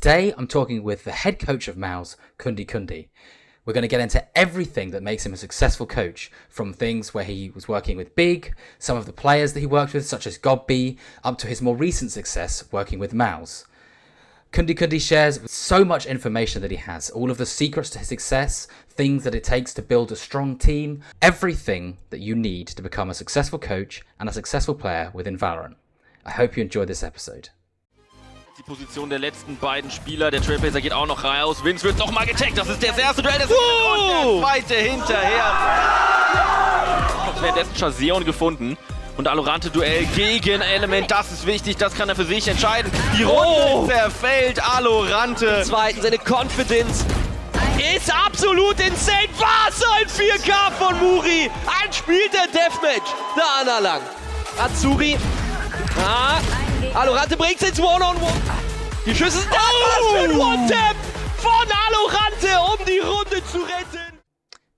Today, I'm talking with the head coach of Mouz, KundiKundi. We're going to get into everything that makes him a successful coach, from things where he was working with Big, some of the players that he worked with, such as Gobby, up to his more recent success working with Mouz. KundiKundi shares so much information that he has, all of the secrets to his success, things that it takes to build a strong team, everything that you need to become a successful coach and a successful player within Valorant. I hope you enjoy this episode. Die Position der letzten beiden Spieler. Der Trailblazer geht auch noch raus. Vince wird nochmal gecheckt. Das ist das erste Duell. Das ist der zweite hinterher. Währenddessen Chaseon gefunden. Und Alorante-Duell gegen Element. Das ist wichtig. Das kann er für sich entscheiden. Die Runde zerfällt. Alorante. Zweiten, seine Confidence ist absolut insane. Was ein 4K von Muri. Ein Spiel der Deathmatch. Da Analang. Atsuri. Alorante bringt es ins One-on-One. Die Schüsse sind da. Was für ein One-Tap von Alorante, um die Runde zu retten.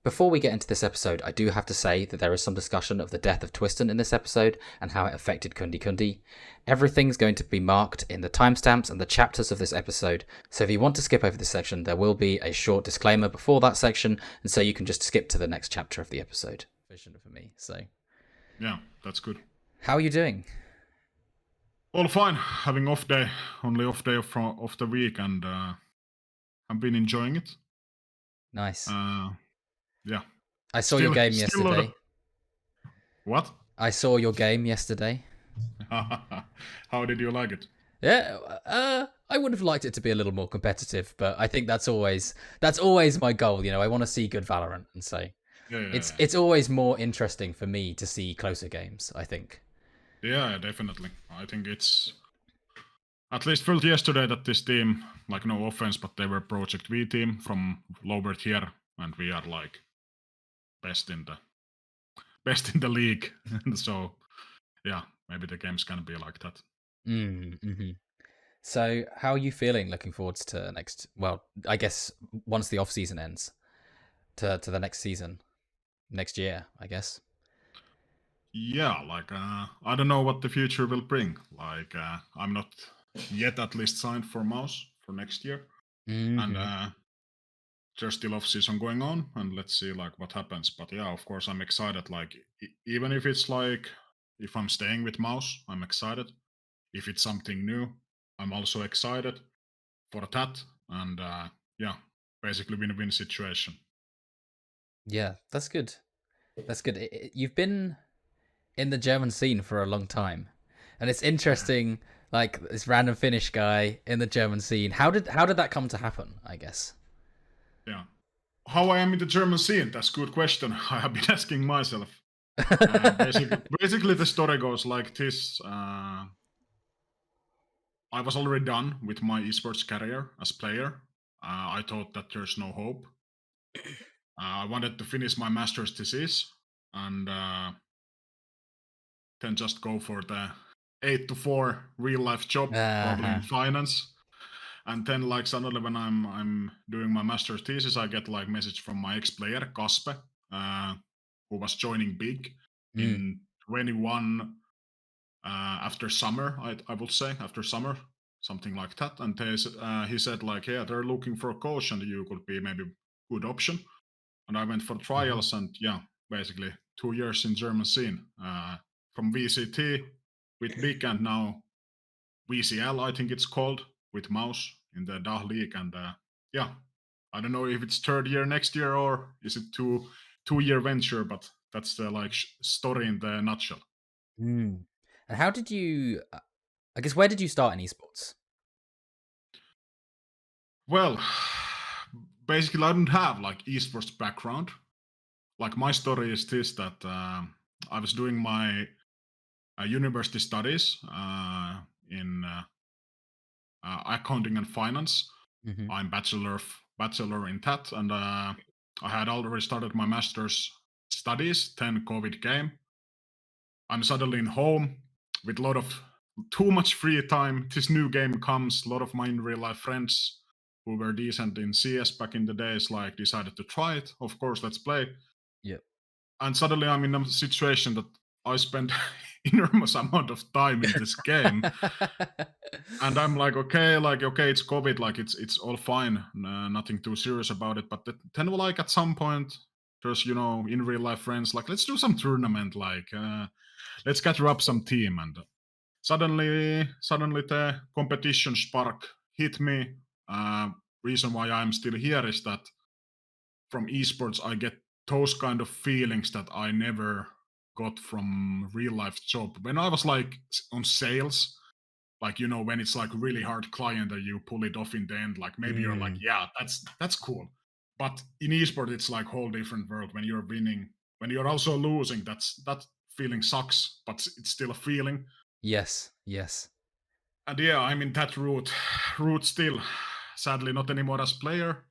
Before we get into this episode, I do have to say that there is some discussion of the death of Twisten in this episode and how it affected KundiKundi. Everything's going to be marked in the timestamps and the chapters of this episode, so if you want to skip over this section, there will be a short disclaimer before that section, and so you can just skip to the next chapter of the episode. Vision for me, so. Yeah, that's good. How are you doing? All fine. Having off day, only off day of the week, and I've been enjoying it. Nice. Yeah. I saw your game yesterday. What? I saw your game yesterday. How did you like it? Yeah, I would have liked it to be a little more competitive, but I think that's always my goal. You know, I want to see good Valorant, and so it's always more interesting for me to see closer games, I think. Yeah, definitely. I think it's at least felt yesterday that this team, like, no offense, but they were Project V team from lower tier, and we are like best in the league. So yeah, maybe the game's gonna be like that. Mm-hmm. So how are you feeling looking forwards to next, well, I guess once the off season ends, to the next season, next year, I guess? Yeah, like I don't know what the future will bring. Like I'm not yet at least signed for Mouz for next year. Mm-hmm. And there's still off season going on, and let's see like what happens. But yeah, of course I'm excited. Like even if it's like, if I'm staying with Mouz, I'm excited. If it's something new, I'm also excited for that. And yeah, basically win-win situation. Yeah, that's good. That's good. You've been in the German scene for a long time, and it's interesting, like this random Finnish guy in the German scene. How did that come to happen, I guess? Yeah, how I am in the German scene, that's a good question. I have been asking myself. Basically the story goes like this. I was already done with my esports career as player. I thought that there's no hope. I wanted to finish my master's thesis and then just go for the 8 to 4 real life job, probably in finance. And then like suddenly when I'm doing my master's thesis, I get like message from my ex-player, Kaspe, who was joining Big in 21 after summer, I would say, after summer, something like that. And he said like, yeah, they're looking for a coach and you could be maybe a good option. And I went for trials and yeah, basically 2 years in German scene. From VCT with Big and now VCL, I think it's called, with Mouz in the Dach League. And yeah, I don't know if it's third year next year or is it two-year venture, but that's the like story in the nutshell. And how did you, I guess, where did you start in esports? Well, basically I don't have like esports background. Like my story is this, that I was doing my university studies in accounting and finance. Mm-hmm. I'm bachelor in that, and I had already started my master's studies. Then COVID came. I'm suddenly in home with a lot of too much free time. This new game comes. A lot of my in real life friends who were decent in CS back in the days like decided to try it. Of course, let's play. Yep. And suddenly I'm in a situation that I spend enormous amount of time in this game. And I'm like, okay, it's COVID, like it's all fine, nothing too serious about it. But then, like at some point, there's in real life friends like, let's do some tournament, like let's gather up some team, and suddenly the competition spark hit me. Reason why I'm still here is that from esports I get those kind of feelings that I never got from real life job. When I was like on sales, like when it's like really hard client and you pull it off in the end, like maybe you're like, yeah, that's cool. But in esports it's like whole different world. When you're winning, when you're also losing, that feeling sucks, but it's still a feeling. Yes. And yeah, I'm in that route still. Sadly, not anymore as player,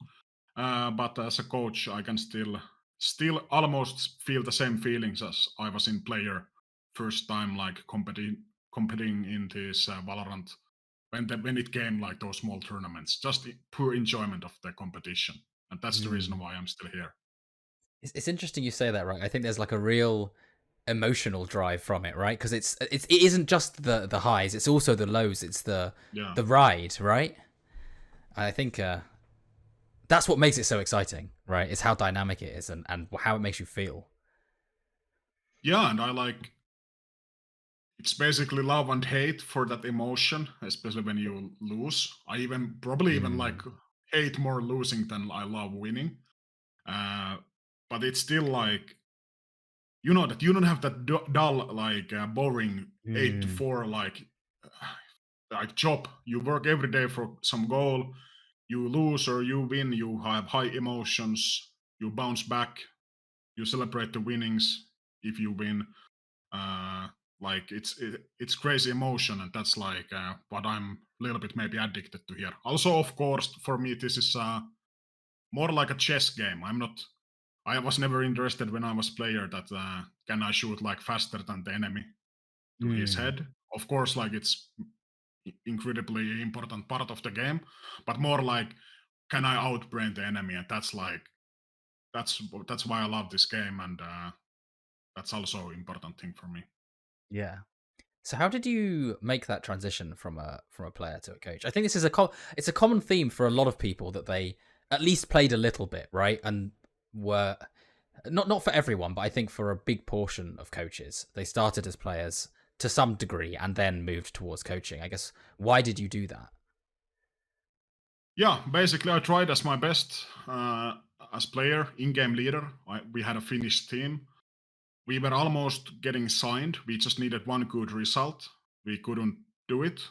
but as a coach, I can still almost feel the same feelings as I was in player first time, like competing in this Valorant when it came like those small tournaments. Just pure enjoyment of the competition, and that's the reason why I'm still here. It's interesting you say that, right? I think there's like a real emotional drive from it, right? Because it isn't just the highs, it's also the lows. It's the ride, right? I think that's what makes it so exciting, right? It's how dynamic it is and how it makes you feel. Yeah, and I like it's basically love and hate for that emotion, especially when you lose. I even probably even like hate more losing than I love winning. But it's still like that you don't have that dull, like boring 8 to 4 like job. You work every day for some goal. You lose or you win, you have high emotions. You bounce back. You celebrate the winnings if you win. Like it's crazy emotion, and that's like what I'm a little bit maybe addicted to here. Also, of course, for me this is more like a chess game. I was never interested when I was player that can I shoot like faster than the enemy to his head. Of course, like it's incredibly important part of the game, but more like can I outbrain the enemy, and that's why I love this game, and that's also important thing for me. Yeah. So how did you make that transition from a player to a coach? I think this is it's a common theme for a lot of people that they at least played a little bit, right? And were not for everyone, but I think for a big portion of coaches, they started as players to some degree and then moved towards coaching. I guess, why did you do that? Yeah, basically I tried as my best as player, in-game leader. We had a Finnish team. We were almost getting signed. We just needed one good result. We couldn't do it.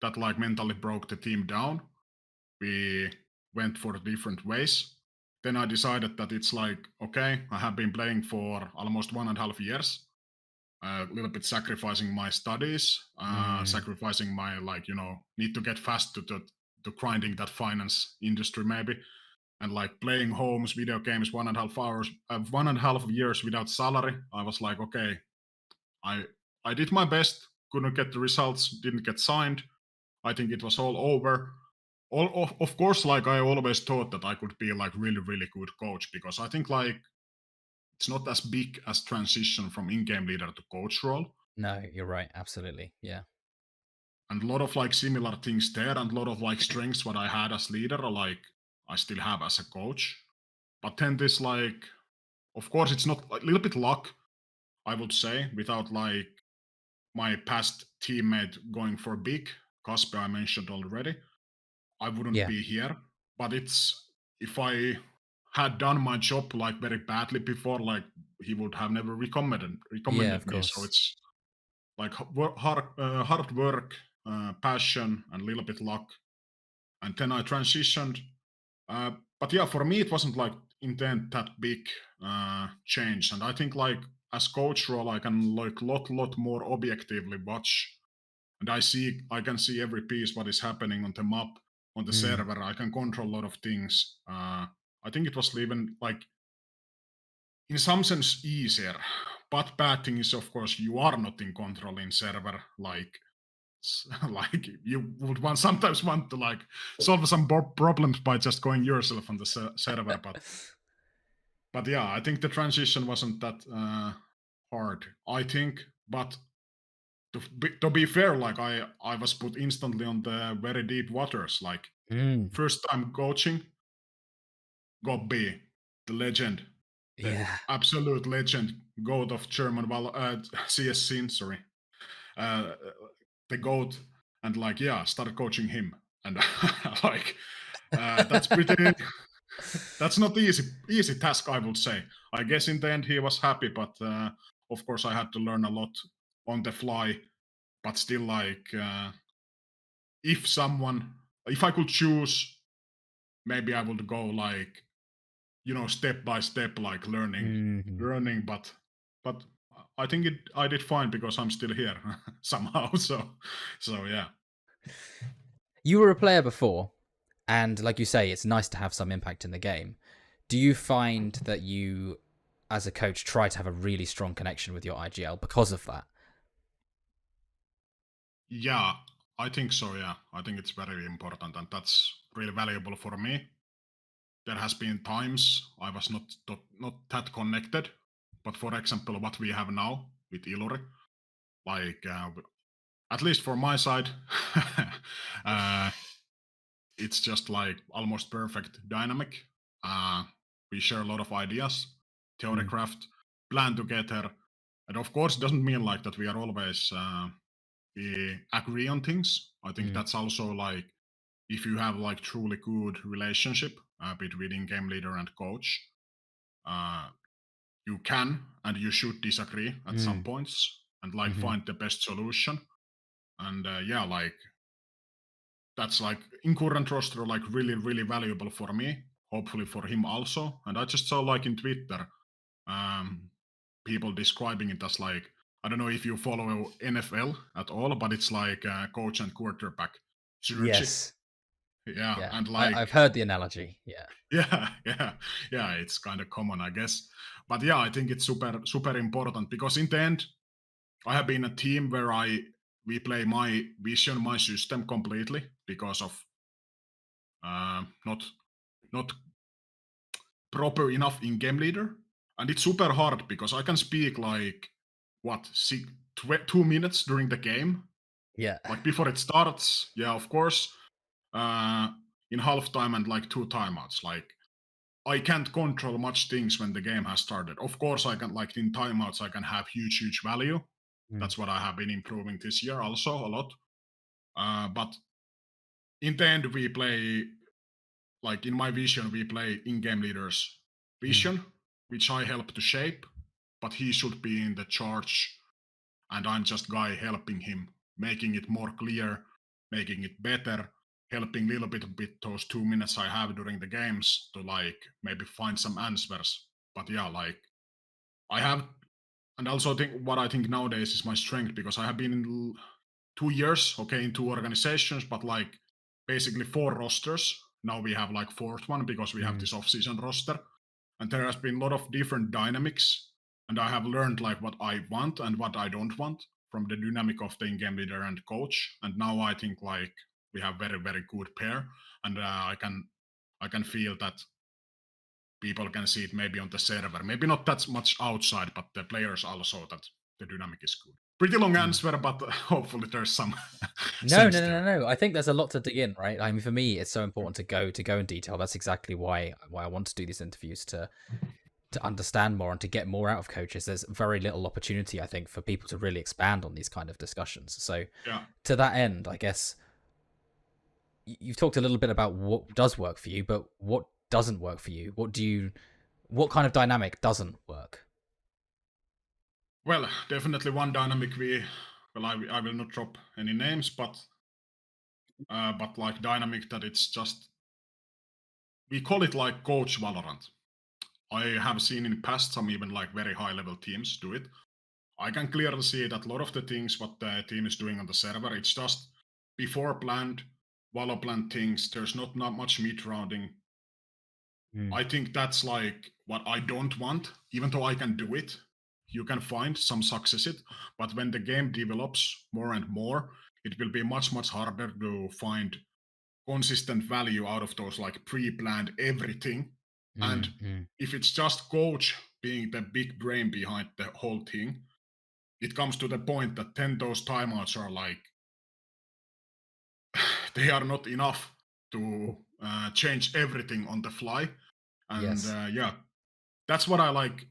That like mentally broke the team down. We went for different ways. Then I decided that it's like, okay, I have been playing for almost 1.5 years. A little bit sacrificing my studies, sacrificing my need to get fast to grinding that finance industry maybe, and like playing homes, video games, 1.5 hours, 1.5 years without salary. I was like, okay, I did my best, couldn't get the results, didn't get signed. I think it was all over. Of course, like I always thought that I could be like really, really good coach, because I think like it's not as big as transition from in-game leader to coach role. No, you're right. Absolutely. Yeah. And a lot of like similar things there, and a lot of like strengths what I had as leader, like I still have as a coach. But then this like, of course, it's not a little bit luck, I would say, without like my past teammate going for big, Kasper I mentioned already, I wouldn't be here. But it's if I had done my job like very badly before, like he would have never recommended me. So it's like hard work, passion, and a little bit luck. And then I transitioned. But yeah, for me it wasn't like intent that big change. And I think like as coach role, I can like lot more objectively watch, and I can see every piece what is happening on the map, on the server. I can control a lot of things. I think it was even like in some sense easier, but bad thing is of course you are not in control in server, like like you would sometimes want to like solve some problems by just going yourself on the server, but yeah, I think the transition wasn't that hard. I think But to be fair, like I was put instantly on the very deep waters. Like first time coaching, got B, the legend, the Yeah. absolute legend, goat of German CS scene. Sorry, uh, the goat, and like yeah, started coaching him, and like that's pretty. That's not easy task, I would say. I guess in the end he was happy, but of course I had to learn a lot on the fly. But still, like if I could choose, maybe I would go like step by step, like learning. But I think I did fine because I'm still here somehow. So yeah. You were a player before, and like you say, it's nice to have some impact in the game. Do you find that you, as a coach, try to have a really strong connection with your IGL because of that? Yeah, I think so. Yeah, I think it's very important, and that's really valuable for me. There has been times I was not that connected, but for example, what we have now with Ilori, like at least for my side, it's just like almost perfect dynamic. We share a lot of ideas, theorycraft, plan together, and of course, doesn't mean like that we are always we agree on things. I think that's also like if you have like truly good relationship between game leader and coach, uh, you can and you should disagree at some points and like find the best solution. And yeah, like that's like in current roster like really valuable for me, hopefully for him also. And I just saw like in Twitter people describing it as like, I don't know if you follow NFL at all, but it's like coach and quarterback synergy. Yes. Yeah, Yeah. and like I've heard the analogy. Yeah. yeah, it's kind of common, I guess. But yeah, I think it's super important because in the end, I have been a team where we play my vision, my system completely because of not proper enough in game leader, and it's super hard because I can speak like what 2 minutes during the game, Yeah. like before it starts. Yeah, of course, in halftime and like 2 timeouts. Like I can't control much things when the game has started. Of course, I can like in timeouts I can have huge value. That's what I have been improving this year also a lot. But in the end, we play like in my vision, we play in-game leader's vision, which I help to shape, but he should be in the charge, and I'm just guy helping him, making it more clear, making it better, helping little bit those 2 minutes I have during the games to like maybe find some answers. But yeah, like I have, and also think what I think nowadays is my strength because I have been in 2 years, okay, in two organizations, but like basically four rosters. Now we have like fourth one because we have this off-season roster, and there has been a lot of different dynamics, and I have learned like what I want and what I don't want from the dynamic of the in-game leader and coach. And now I think like we have very good pair, and I can feel that people can see it maybe on the server, maybe not that much outside, but the players also that the dynamic is good. Pretty long answer, but hopefully there's some sense there. No. I think there's a lot to dig in, right? I mean, for me, it's so important to go in detail. That's exactly why I want to do these interviews to understand more and to get more out of coaches. There's very little opportunity, I think, for people to really expand on these kind of discussions. So Yeah. to that end, I guess you've talked a little bit about what does work for you, but what doesn't work for you? What kind of dynamic doesn't work? Well, definitely one dynamic I will not drop any names, but like dynamic that it's just we call it like coach Valorant. I have seen in past some even like very high level teams do it. I can clearly see that a lot of the things what the team is doing on the server, it's just before planned, Valo planned things. There's not much mid rounding. I think that's like what I don't want, even though I can do it. You can find some success it, but when the game develops more and more, it will be much harder to find consistent value out of those like pre-planned everything. And if it's just coach being the big brain behind the whole thing, it comes to the point that then those timeouts are like they are not enough to change everything on the fly. And Yes. yeah, that's what I like.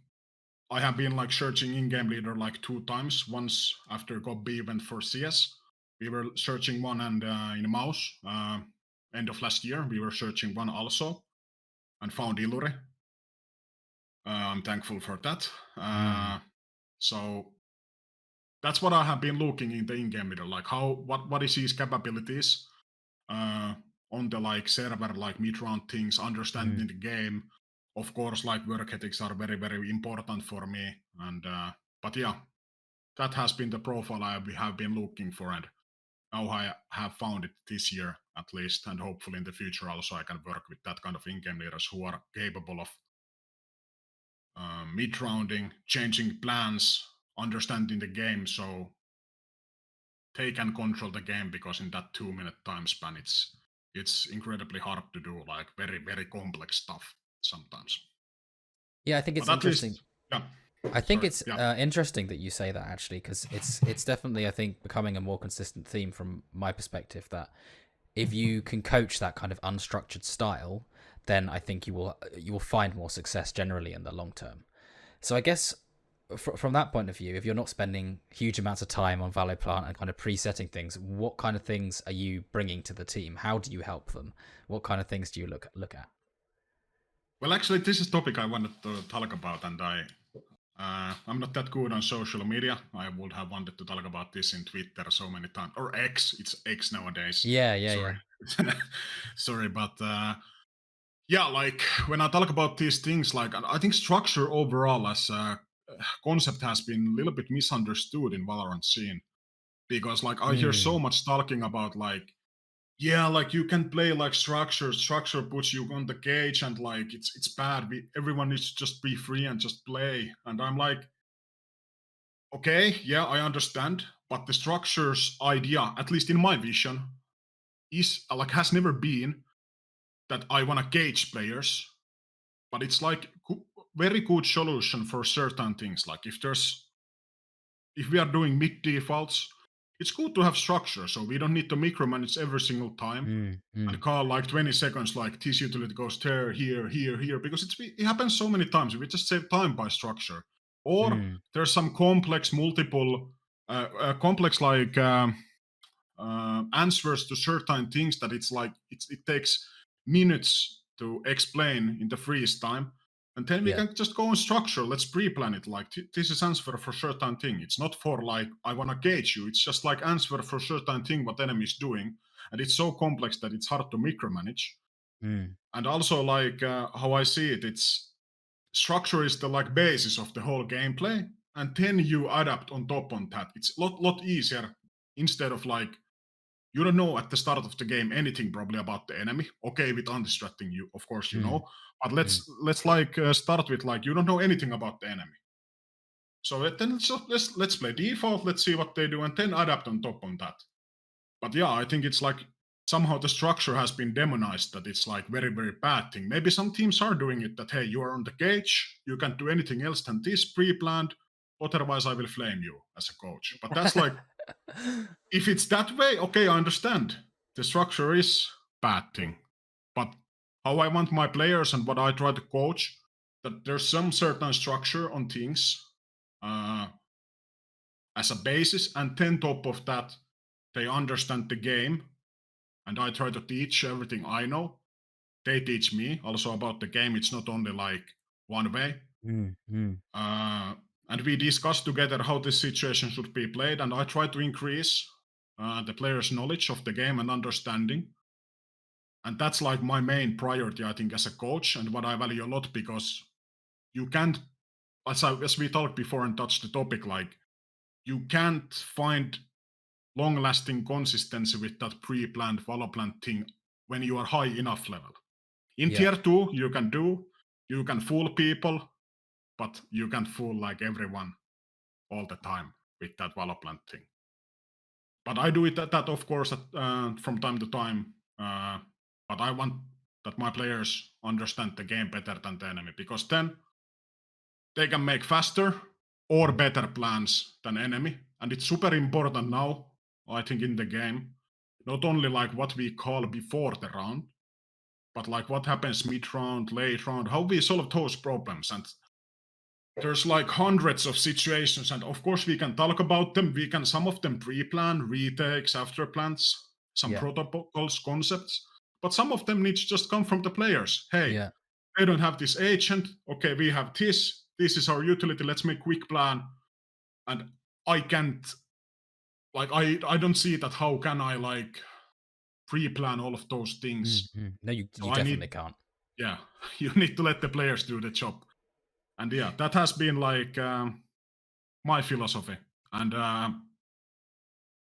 I have been like searching in-game leader like 2 times. Once after Gobby went for CS, we were searching one, and in Mouz, end of last year, we were searching one also, and found Iluri. I'm thankful for that. So that's what I have been looking in the in-game leader, like what is his capabilities on the like server, like mid-round things, understanding the game. Of course, like work ethics are very, very important for me. And but yeah, that has been the profile I have been looking for, and now I have found it this year at least, and hopefully in the future also I can work with that kind of in-game leaders who are capable of mid-rounding, changing plans, understanding the game, so they can control the game, because in that 2-minute time span it's incredibly hard to do like very, very complex stuff sometimes. Yeah, I think it's But at interesting. least, yeah. I think Sorry, it's yeah. interesting that you say that, actually, because it's definitely, I think, becoming a more consistent theme from my perspective, that if you can coach that kind of unstructured style, then I think you will find more success generally in the long term. So I guess from that point of view, if you're not spending huge amounts of time on VALORANT and kind of pre-setting things, what kind of things are you bringing to the team? How do you help them? What kind of things do you look at? Well, actually, this is a topic I wanted to talk about, and I'm not that good on social media. I would have wanted to talk about this in Twitter so many times, or X. It's X nowadays. Yeah. Sorry, sorry, but yeah, like when I talk about these things, like I think structure overall as a concept has been a little bit misunderstood in Valorant scene, because like I hear so much talking about like, yeah, like you can play like structure puts you on the cage, and like it's bad, everyone needs to just be free and just play. And I'm like, okay, yeah, I understand, but the structure's idea, at least in my vision, is like has never been that I want to gauge players, but it's like very good solution for certain things. Like if we are doing mid defaults, it's good to have structure, so we don't need to micromanage every single time and call like 20 seconds, like this utility goes there, here, because it happens so many times. We just save time by structure. Or there's some complex complex like answers to certain things that it's like it takes minutes to explain in the freeze time, and then we can just go on structure. Let's pre-plan it, like this is answer for certain thing. It's not for like I want to gauge you, it's just like answer for certain thing what enemy is doing, and it's so complex that it's hard to micromanage. And also like how I see it, it's structure is the like basis of the whole gameplay, and then you adapt on top on that. It's a lot easier, instead of like you don't know at the start of the game anything probably about the enemy. Okay, with undistracting you, of course you know, but let's like start with like you don't know anything about the enemy. So then let's play default. Let's see what they do, and then adapt on top on that. But yeah, I think it's like somehow the structure has been demonized, that it's like very, very bad thing. Maybe some teams are doing it that hey, you are on the cage, you can't do anything else than this pre-planned. Otherwise, I will flame you as a coach. But that's like, if it's that way, okay, I understand. The structure is bad thing. But how I want my players and what I try to coach, that there's some certain structure on things as a basis, and then top of that, they understand the game, and I try to teach everything I know. They teach me also about the game. It's not only like one way. And we discuss together how this situation should be played, and I try to increase the player's knowledge of the game and understanding. And that's like my main priority, I think, as a coach, and what I value a lot, because you can't, as we talked before and touched the topic, like you can't find long-lasting consistency with that pre-planned VALORANT thing when you are high enough level. In tier 2, you can fool people, but you can't fool like everyone all the time with that VALORANT thing. But I do it that of course from time to time. But I want that my players understand the game better than the enemy, because then they can make faster, or better plans than enemy. And it's super important now, I think, in the game. Not only like what we call before the round, but like what happens mid-round, late round, how we solve those problems. And there's like hundreds of situations, and of course we can talk about them. We can some of them pre-plan, retakes, after plans, some protocols, concepts, but some of them need to just come from the players. Hey, they don't have this agent. Okay, we have this. This is our utility. Let's make quick plan. And I can't, like, I don't see that. How can I like pre-plan all of those things? No, you So definitely can't. Yeah, you need to let the players do the job. And yeah, that has been like my philosophy and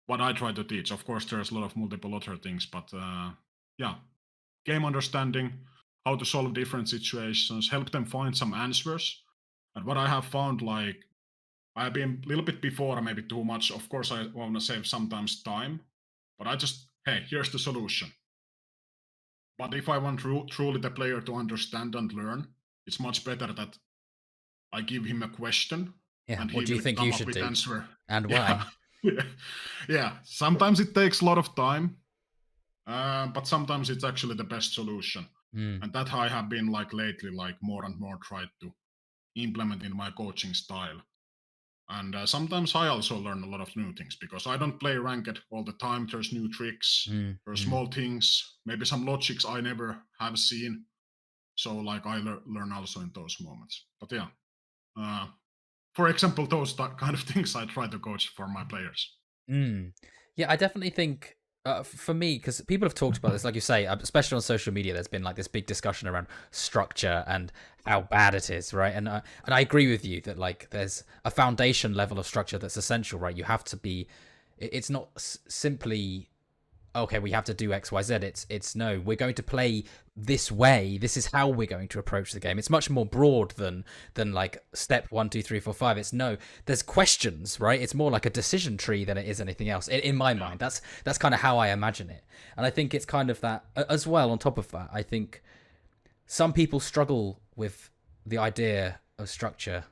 what I try to teach. Of course, there's a lot of multiple other things, but yeah, game understanding, how to solve different situations, help them find some answers. And what I have found, like, I've been a little bit before, maybe too much. Of course, I want to save sometimes time, but I just, hey, here's the solution. But if I want truly the player to understand and learn, it's much better that I give him a question. Yeah, and what do you think you should do? Answer. And why? Yeah, sometimes it takes a lot of time, but sometimes it's actually the best solution. And that I have been like lately, like more and more tried to implement in my coaching style. And sometimes I also learn a lot of new things because I don't play ranked all the time. There's new tricks, there's small things, maybe some logics I never have seen. So like I learn also in those moments. But yeah, for example, those kind of things I try to coach for my players. Yeah, I definitely think for me, because people have talked about this, like you say, especially on social media, there's been like this big discussion around structure and how bad it is, right? And I agree with you that like there's a foundation level of structure that's essential, right? You have to be. It's not simply okay, we have to do X, Y, Z. It's no, we're going to play this way. This is how we're going to approach the game. It's much more broad than like step 1, 2, 3, 4, 5. It's no, there's questions, right? It's more like a decision tree than it is anything else. In my mind, that's kind of how I imagine it. And I think it's kind of that as well. On top of that, I think some people struggle with the idea of structure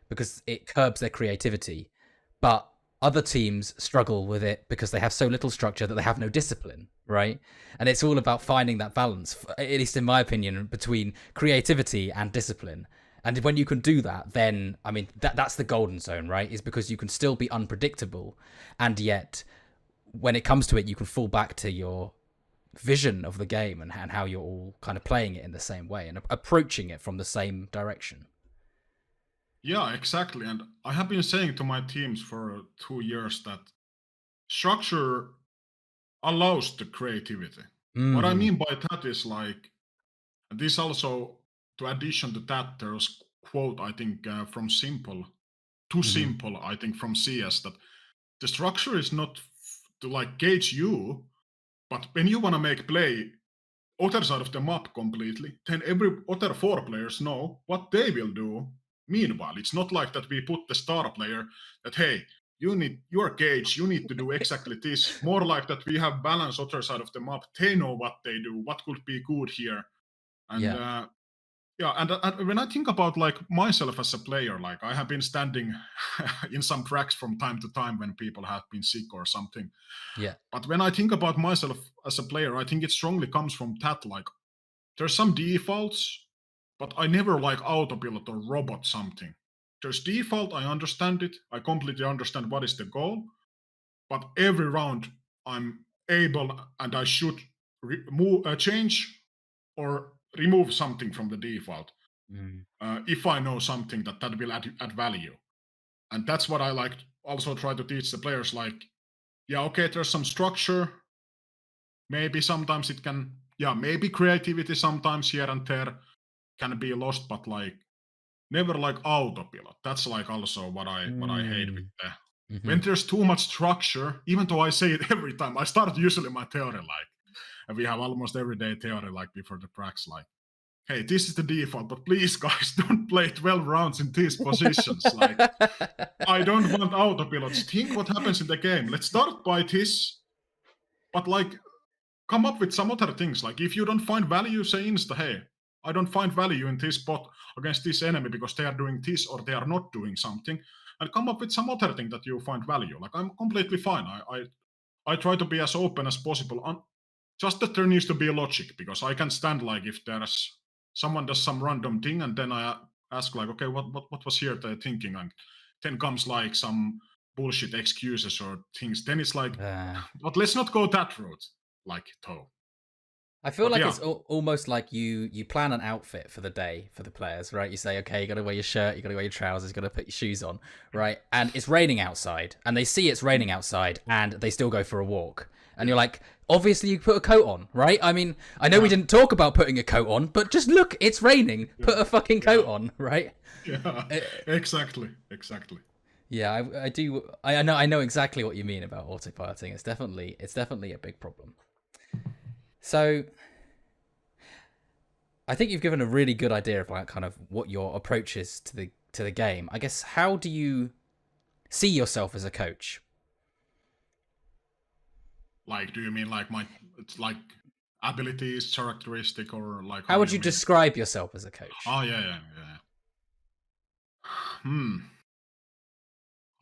because it curbs their creativity, but other teams struggle with it because they have so little structure that they have no discipline, right? And it's all about finding that balance, at least in my opinion, between creativity and discipline. And when you can do that, then, I mean, that's the golden zone, right? Is because you can still be unpredictable, and yet when it comes to it, you can fall back to your vision of the game and how you're all kind of playing it in the same way and approaching it from the same direction. Yeah, exactly. And I have been saying to my teams for 2 years that structure allows the creativity. What I mean by that is like, this also, to addition to that, there's quote, I think, from Simple, too simple, I think, from CS, that the structure is not to like gauge you, but when you want to make play other side of the map completely, then every other 4 players know what they will do. Meanwhile, it's not like that we put the star player that, hey, you need your gauge, you need to do exactly this. More like that we have balance other side of the map. They know what they do, what could be good here. And and when I think about like myself as a player, like I have been standing in some tracks from time to time when people have been sick or something. Yeah. But when I think about myself as a player, I think it strongly comes from that, like there's some defaults, but I never like autopilot or robot something. There's default, I understand it. I completely understand what is the goal. But every round I'm able and I should change or remove something from the default. If I know something that will add value. And that's what I like also try to teach the players, like, yeah, okay, there's some structure. Maybe sometimes it can, maybe creativity sometimes here and there can be lost, but like never like autopilot. That's like also what I hate with the when there's too much structure. Even though I say it every time, I start usually my theory like, and we have almost everyday theory like before the practice, like, hey, this is the default, but please guys don't play 12 rounds in these positions. Like, I don't want autopilots. Think what happens in the game. Let's start by this, but like come up with some other things. Like if you don't find value, say insta, hey, I don't find value in this bot against this enemy because they are doing this or they are not doing something, and come up with some other thing that you find value. Like, I'm completely fine. I try to be as open as possible. Just that there needs to be a logic, because I can stand like if there's someone does some random thing and then I ask like, okay, what was here the thinking, and then comes like some bullshit excuses or things. Then it's like, but let's not go that route. Like, though. I feel But like yeah. it's almost like you plan an outfit for the day for the players, right? You say, okay, you got to wear your shirt, you got to wear your trousers, you got to put your shoes on, right? And it's raining outside, and they see it's raining outside, and they still go for a walk. And you're like, obviously you put a coat on, right? I mean, I know we didn't talk about putting a coat on, but just look, it's raining. Put a fucking coat on, right? Yeah, exactly. Yeah, I do. I know exactly what you mean about autopiloting. It's definitely a big problem. So, I think you've given a really good idea of like kind of what your approach is to the game. I guess, how do you see yourself as a coach? Like, do you mean like it's like abilities, characteristic, or like How would you mean? describe yourself as a coach? Oh yeah.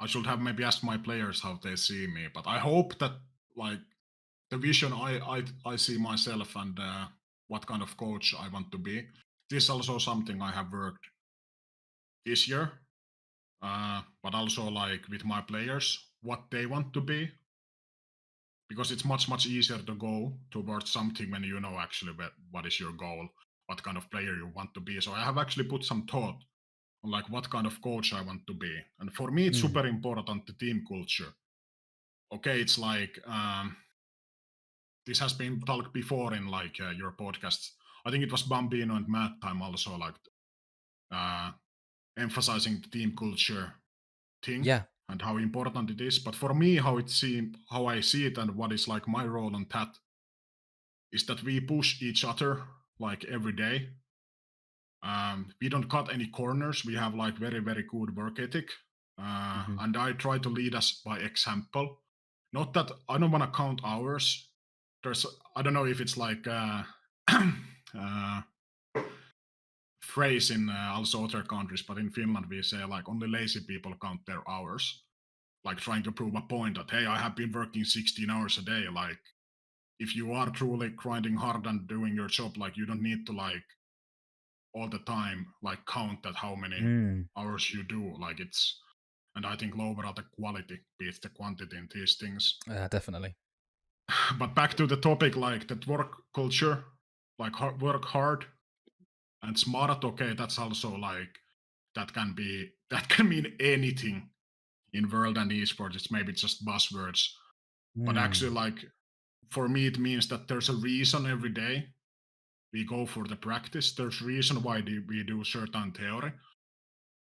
I should have maybe asked my players how they see me, but I hope that like the vision I see myself and what kind of coach I want to be. This is also something I have worked this year, but also like with my players, what they want to be, because it's much easier to go towards something when you know actually what is your goal, what kind of player you want to be. So I have actually put some thought on like what kind of coach I want to be, and for me it's super important, the team culture. Okay, it's like this has been talked before in like your podcasts. I think it was Bambino and Matt time also, like emphasizing the team culture thing. Yeah. And how important it is. But for me, how I see it and what is like my role on that is that we push each other like every day. We don't cut any corners. We have like very good work ethic. And I try to lead us by example. Not that I don't want to count hours. I don't know if it's like phrase in also other countries, but in Finland we say like only lazy people count their hours, like trying to prove a point that, hey, I have been working 16 hours a day. Like, if you are truly grinding hard and doing your job, like you don't need to like all the time like count that how many hours you do. Like, it's, and I think overall the quality beats the quantity in these things. Definitely. But back to the topic, like that work culture, like work hard and smart. Okay, that's also like that can mean anything in world and esports. It's maybe just buzzwords, but actually, like, for me it means that there's a reason every day we go for the practice. There's a reason why we do certain theory.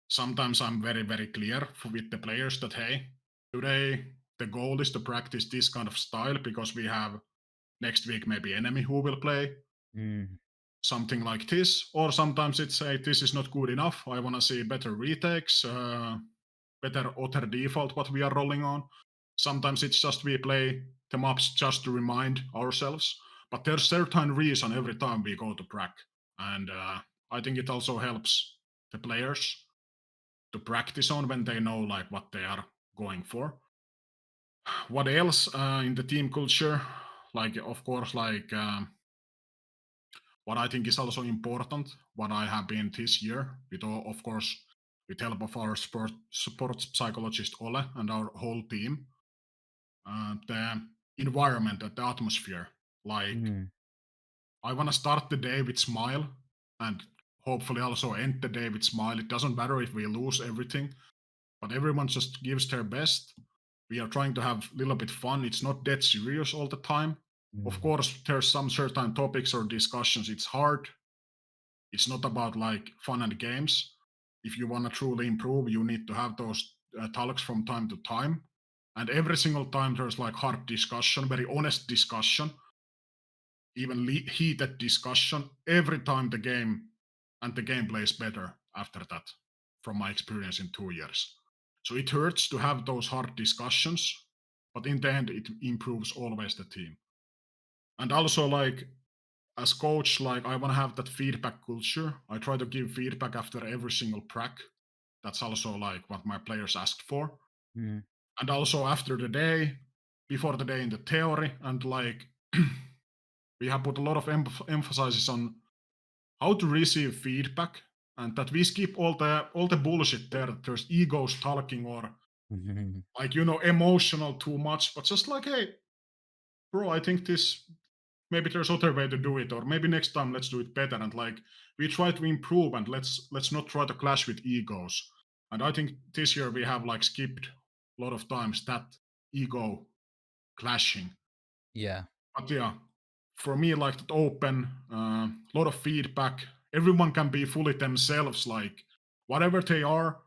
Sometimes I'm very clear with the players that, hey, today the goal is to practice this kind of style because we have next week maybe enemy who will play something like this. Or sometimes it's, hey, this is not good enough, I want to see better retakes, better auto default what we are rolling on. Sometimes it's just we play the maps just to remind ourselves, but there's certain reason every time we go to prac. And I think it also helps the players to practice on when they know like what they are going for. What else in the team culture? Like, of course, like what I think is also important, what I have been this year, with all, of course, with help of our sports psychologist Ole and our whole team, the environment and the atmosphere. Like, I want to start the day with smile and hopefully also end the day with smile. It doesn't matter if we lose everything, but everyone just gives their best. We are trying to have a little bit fun. It's not that serious all the time. Of course, there's some certain topics or discussions. It's hard. It's not about like fun and games. If you want to truly improve, you need to have those talks from time to time. And every single time there's like hard discussion, very honest discussion, even heated discussion. Every time the game and the gameplay is better after that, from my experience in 2 years. So it hurts to have those hard discussions, but in the end, it improves always the team. And also, like, as coach, like I want to have that feedback culture. I try to give feedback after every single prac. That's also like what my players asked for. Mm. And also after the day, before the day in the theory, and like we have put a lot of emphasis on how to receive feedback, and that we skip all the bullshit there. There's egos talking or like emotional too much, but just like, hey, bro, I think this maybe there's other way to do it, or maybe next time let's do it better. And like we try to improve, and let's not try to clash with egos. And I think this year we have like skipped a lot of times that ego clashing. Yeah. But yeah, for me, like that open, lot of feedback. Everyone can be fully themselves, like whatever they are,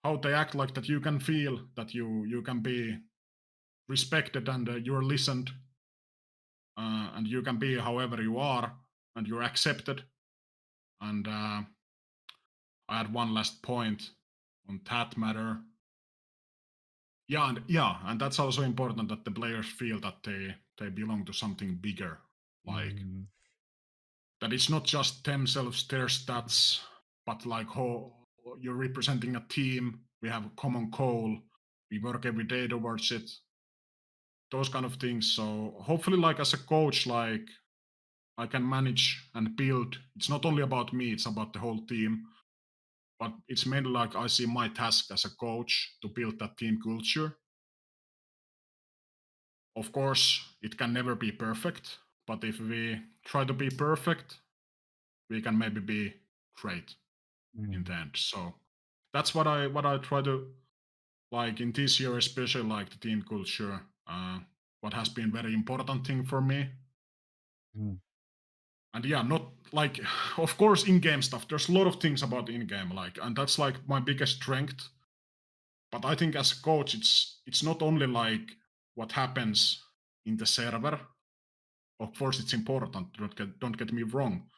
how they act, like that. You can feel that you can be respected and you're listened, and you can be however you are, and you're accepted. And I had one last point on that matter. And that's also important that the players feel that they belong to something bigger, like that it's not just themselves, their stats, but like how you're representing a team. We have a common goal. We work every day towards it. Those kind of things. So hopefully, like as a coach, like I can manage and build. It's not only about me; it's about the whole team. But it's mainly like I see my task as a coach to build that team culture. Of course, it can never be perfect, but if we try to be perfect, we can maybe be great in the end. So that's what I try to like in this year, especially like the team culture. What has been very important thing for me. And yeah, not like of course in-game stuff. There's a lot of things about in-game, like, and that's like my biggest strength. But I think as a coach, it's not only like what happens in the server. Of course, it's important. Don't get me wrong.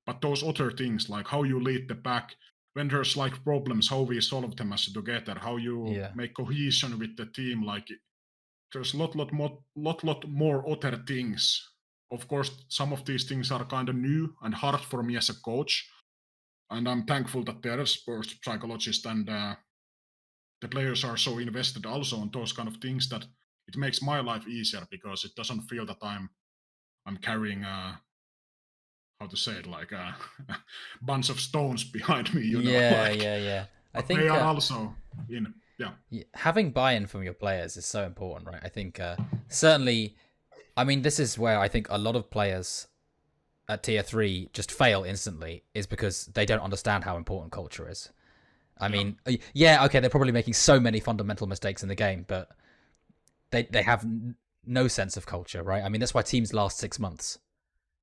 But those other things, like how you lead the pack, when there's like problems, how we solve them as together, how you make cohesion with the team, like there's a lot more other things. Of course, some of these things are kind of new and hard for me as a coach, and I'm thankful that there are sports psychologists and the players are so invested also on those kind of things that it makes my life easier because it doesn't feel that I'm carrying how to say it, like a bunch of stones behind me, you know. Yeah. I think they are also in. Having buy-in from your players is so important, right? I think certainly, I mean, this is where I think a lot of players at tier 3 just fail instantly, is because they don't understand how important culture is. I mean, okay, they're probably making so many fundamental mistakes in the game, but they have no sense of culture, right? I mean, that's why teams last 6 months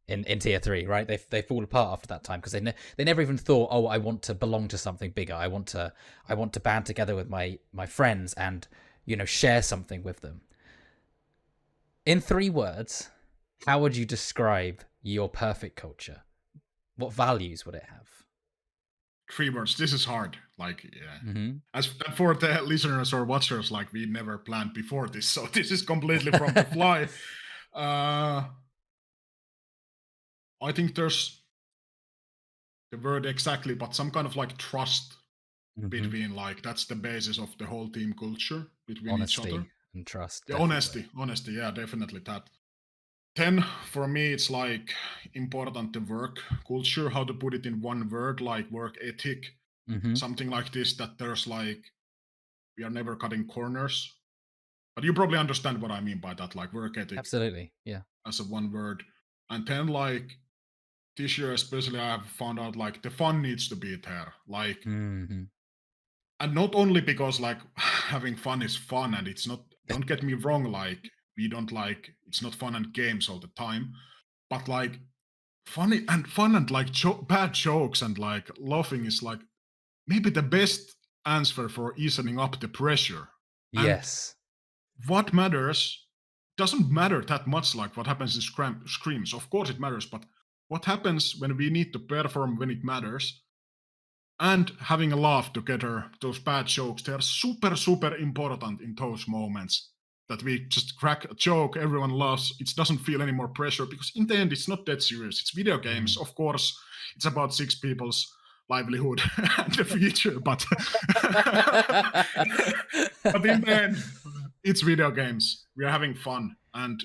in tier 3, right? They fall apart after that time because they never even thought, oh, I want to belong to something bigger. I want to band together with my friends and share something with them. In 3 words, how would you describe your perfect culture? What values would it have? 3 words. This is hard. Like, as for the listeners or watchers, like we never planned before this, so this is completely from the fly. I think there's the word exactly, but some kind of like trust between, like that's the basis of the whole team culture between each other. And trust. Yeah, honesty, yeah, definitely that. Then for me, it's like important the work culture, how to put it in one word, like work ethic, something like this, that there's like, we are never cutting corners. But you probably understand what I mean by that, like work ethic. Absolutely, yeah. As a one word. And then like, this year especially, I have found out like the fun needs to be there. Like, and not only because like having fun is fun, and it's not, don't get me wrong, like we don't like, it's not fun and games all the time, but like fun and like bad jokes and like laughing is like maybe the best answer for easing up the pressure. Yes. And what matters doesn't matter that much, like what happens in screams. Of course it matters, but what happens when we need to perform when it matters, and having a laugh together, those bad jokes, they are super important in those moments. that we just crack a joke, everyone laughs. It doesn't feel any more pressure because in the end, it's not that serious. It's video games, of course. It's about 6 people's livelihood and the future, but but in the end, it's video games. We are having fun, and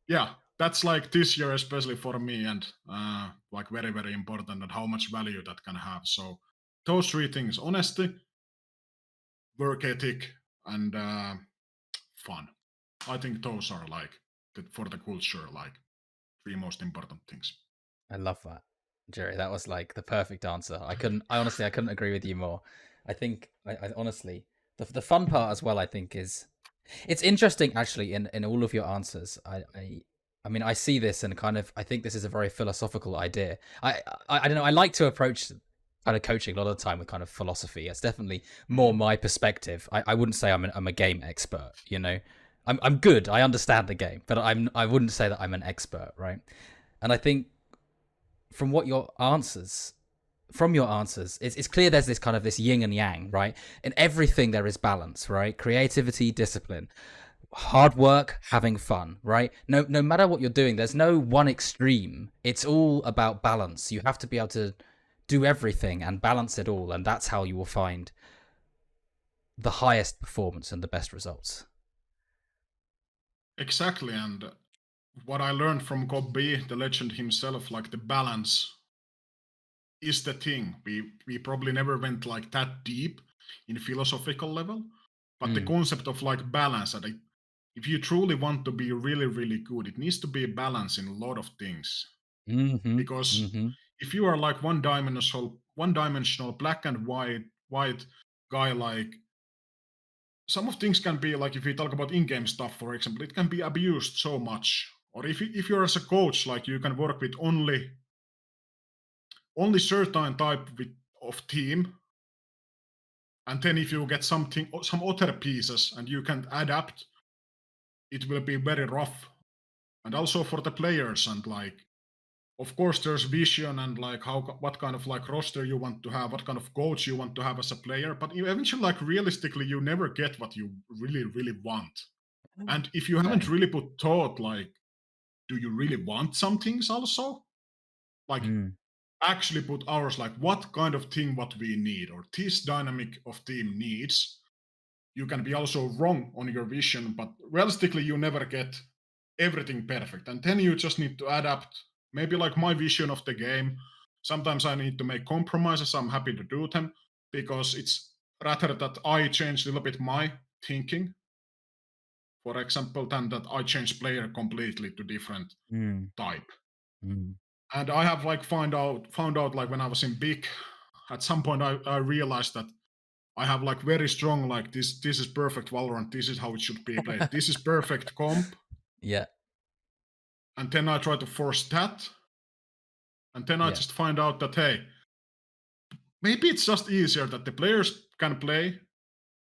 yeah, that's like this year especially for me, and like very very important, and how much value that can have. So those 3 things: honesty, work ethic, and fun. I think those are like for the culture, like 3 most important things. I love that, Jerry. That was like the perfect answer. I honestly couldn't agree with you more. I think I honestly, the fun part as well, I think, is it's interesting actually in all of your answers. I mean, I see this and kind of I think this is a very philosophical idea. I don't know. I like to approach kind of coaching a lot of the time with kind of philosophy. It's definitely more my perspective. I wouldn't say I'm a game expert. You know, I'm good. I understand the game, but I wouldn't say that I'm an expert, right? And I think from your answers, it's clear there's this kind of this yin and yang, right? In everything there is balance, right? Creativity, discipline, hard work, having fun, right? No matter what you're doing, there's no one extreme. It's all about balance. You have to be able to do everything and balance it all, and that's how you will find the highest performance and the best results. Exactly, and what I learned from Gobbi, the legend himself, like the balance is the thing. We probably never went like that deep in philosophical level, but the concept of like balance, and if you truly want to be really really good, it needs to be a balance in a lot of things. Because if you are like one dimensional black and white guy, like some of things can be like, if we talk about in-game stuff, for example, it can be abused so much. Or if you're as a coach, like you can work with only certain type of team, and then if you get some other pieces and you can adapt, it will be very rough. And also for the players, and like, of course there's vision and like what kind of like roster you want to have, what kind of coach you want to have as a player, but eventually, like realistically, you never get what you really really want. And if you haven't really put thought, like, do you really want some things also, like actually put hours, like what kind of thing what we need, or this dynamic of team needs, you can be also wrong on your vision, but realistically you never get everything perfect, and then you just need to adapt. Maybe like my vision of the game, sometimes I need to make compromises. I'm happy to do them, because it's rather that I change a little bit my thinking, for example, than that I change player completely to different type. And I have like found out like when I was in big, at some point I realized that I have like very strong, like this is perfect Valorant, this is how it should be played, this is perfect comp. Yeah. And then I try to force that. And then I just find out that, hey, maybe it's just easier that the players can play.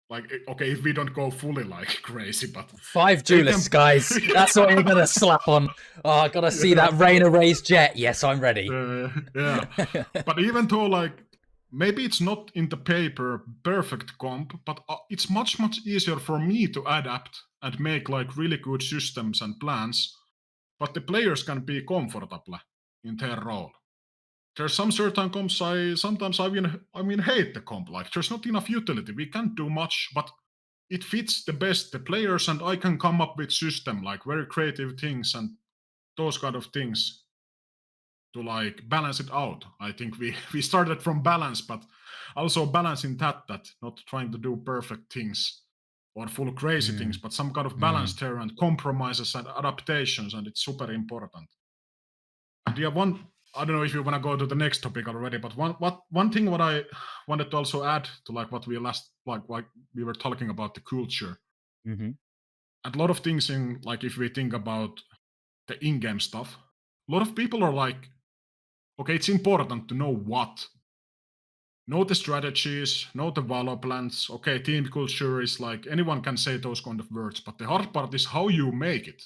Like, okay, if we don't go fully like crazy, but 5 duelists, guys. That's what you're gonna slap on. Oh, I gotta see that Reyna raised jet. Yes, I'm ready. Yeah. But even though, like, maybe it's not in the paper perfect comp, but it's much easier for me to adapt and make like really good systems and plans. But the players can be comfortable in their role. There's some certain comps I hate the comp. Like, there's not enough utility. We can't do much, but it fits the best the players, and I can come up with system, like very creative things and those kind of things to like balance it out. I think we started from balance, but also balancing that not trying to do perfect things or full crazy things, but some kind of balance there, and compromises and adaptations, and it's super important. And yeah, I don't know if you want to go to the next topic already, but one thing what I wanted to also add to like what we we were talking about the culture, and a lot of things in, like, if we think about the in-game stuff, a lot of people are like, okay, it's important to know the strategies, know the Valo plans. Okay, team culture is like, anyone can say those kind of words, but the hard part is how you make it.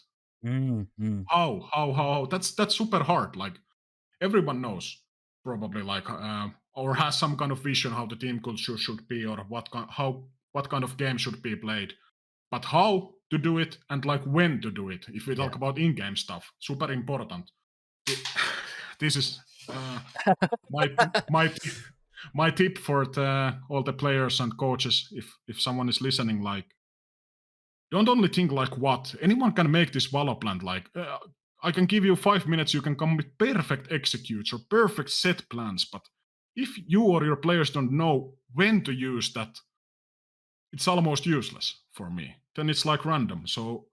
How that's super hard. Like, everyone knows probably, like, or has some kind of vision how the team culture should be, or what kind of game should be played. But how to do it and like when to do it. If we talk about in-game stuff, super important. This is my tip for all the players and coaches. If someone is listening, like, don't only think like what anyone can make this VALORANT. Like, I can give you 5 minutes. You can come with perfect executes or perfect set plans, but if you or your players don't know when to use that, it's almost useless for me. Then it's like random. So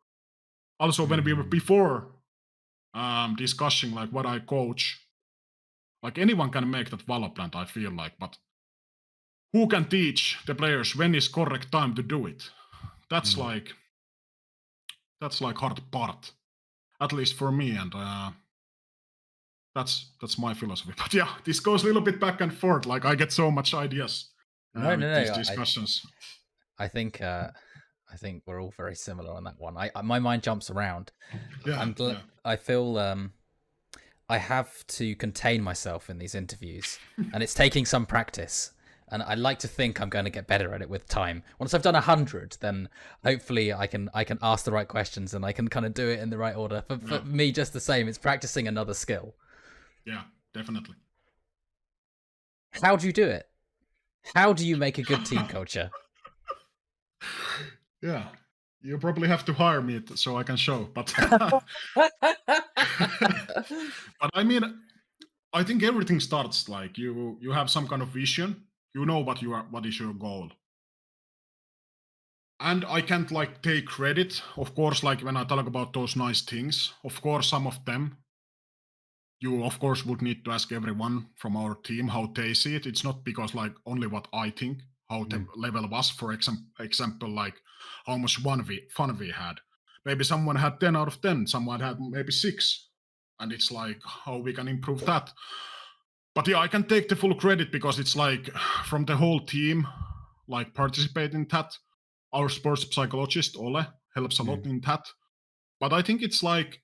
also when we were before discussing like what I coach, like anyone can make that VALORANT, I feel like, but who can teach the players when is correct time to do it? That's like hard part, at least for me, and that's my philosophy. But yeah, this goes a little bit back and forth. Like I get so much ideas with these discussions. I think we're all very similar on that one. My mind jumps around. Yeah, I feel I have to contain myself in these interviews, and it's taking some practice. And I like to think I'm going to get better at it with time. Once I've done 100, then hopefully I can ask the right questions and I can kind of do it in the right order. For me, just the same. It's practicing another skill. Yeah, definitely. How do you do it? How do you make a good team culture? Yeah, you probably have to hire me so I can show. But but I mean, I think everything starts like you have some kind of vision. You know what is your goal. And I can't like take credit, of course, like when I talk about those nice things, of course, some of them, you of course would need to ask everyone from our team how they see it. It's not because like only what I think, how the level was, for example, like how much fun we had. Maybe someone had 10 out of 10, someone had maybe 6. And it's like how we can improve that. But yeah, I can take the full credit because it's like from the whole team, like participate in that. Our sports psychologist, Ole, helps a lot in that. But I think it's like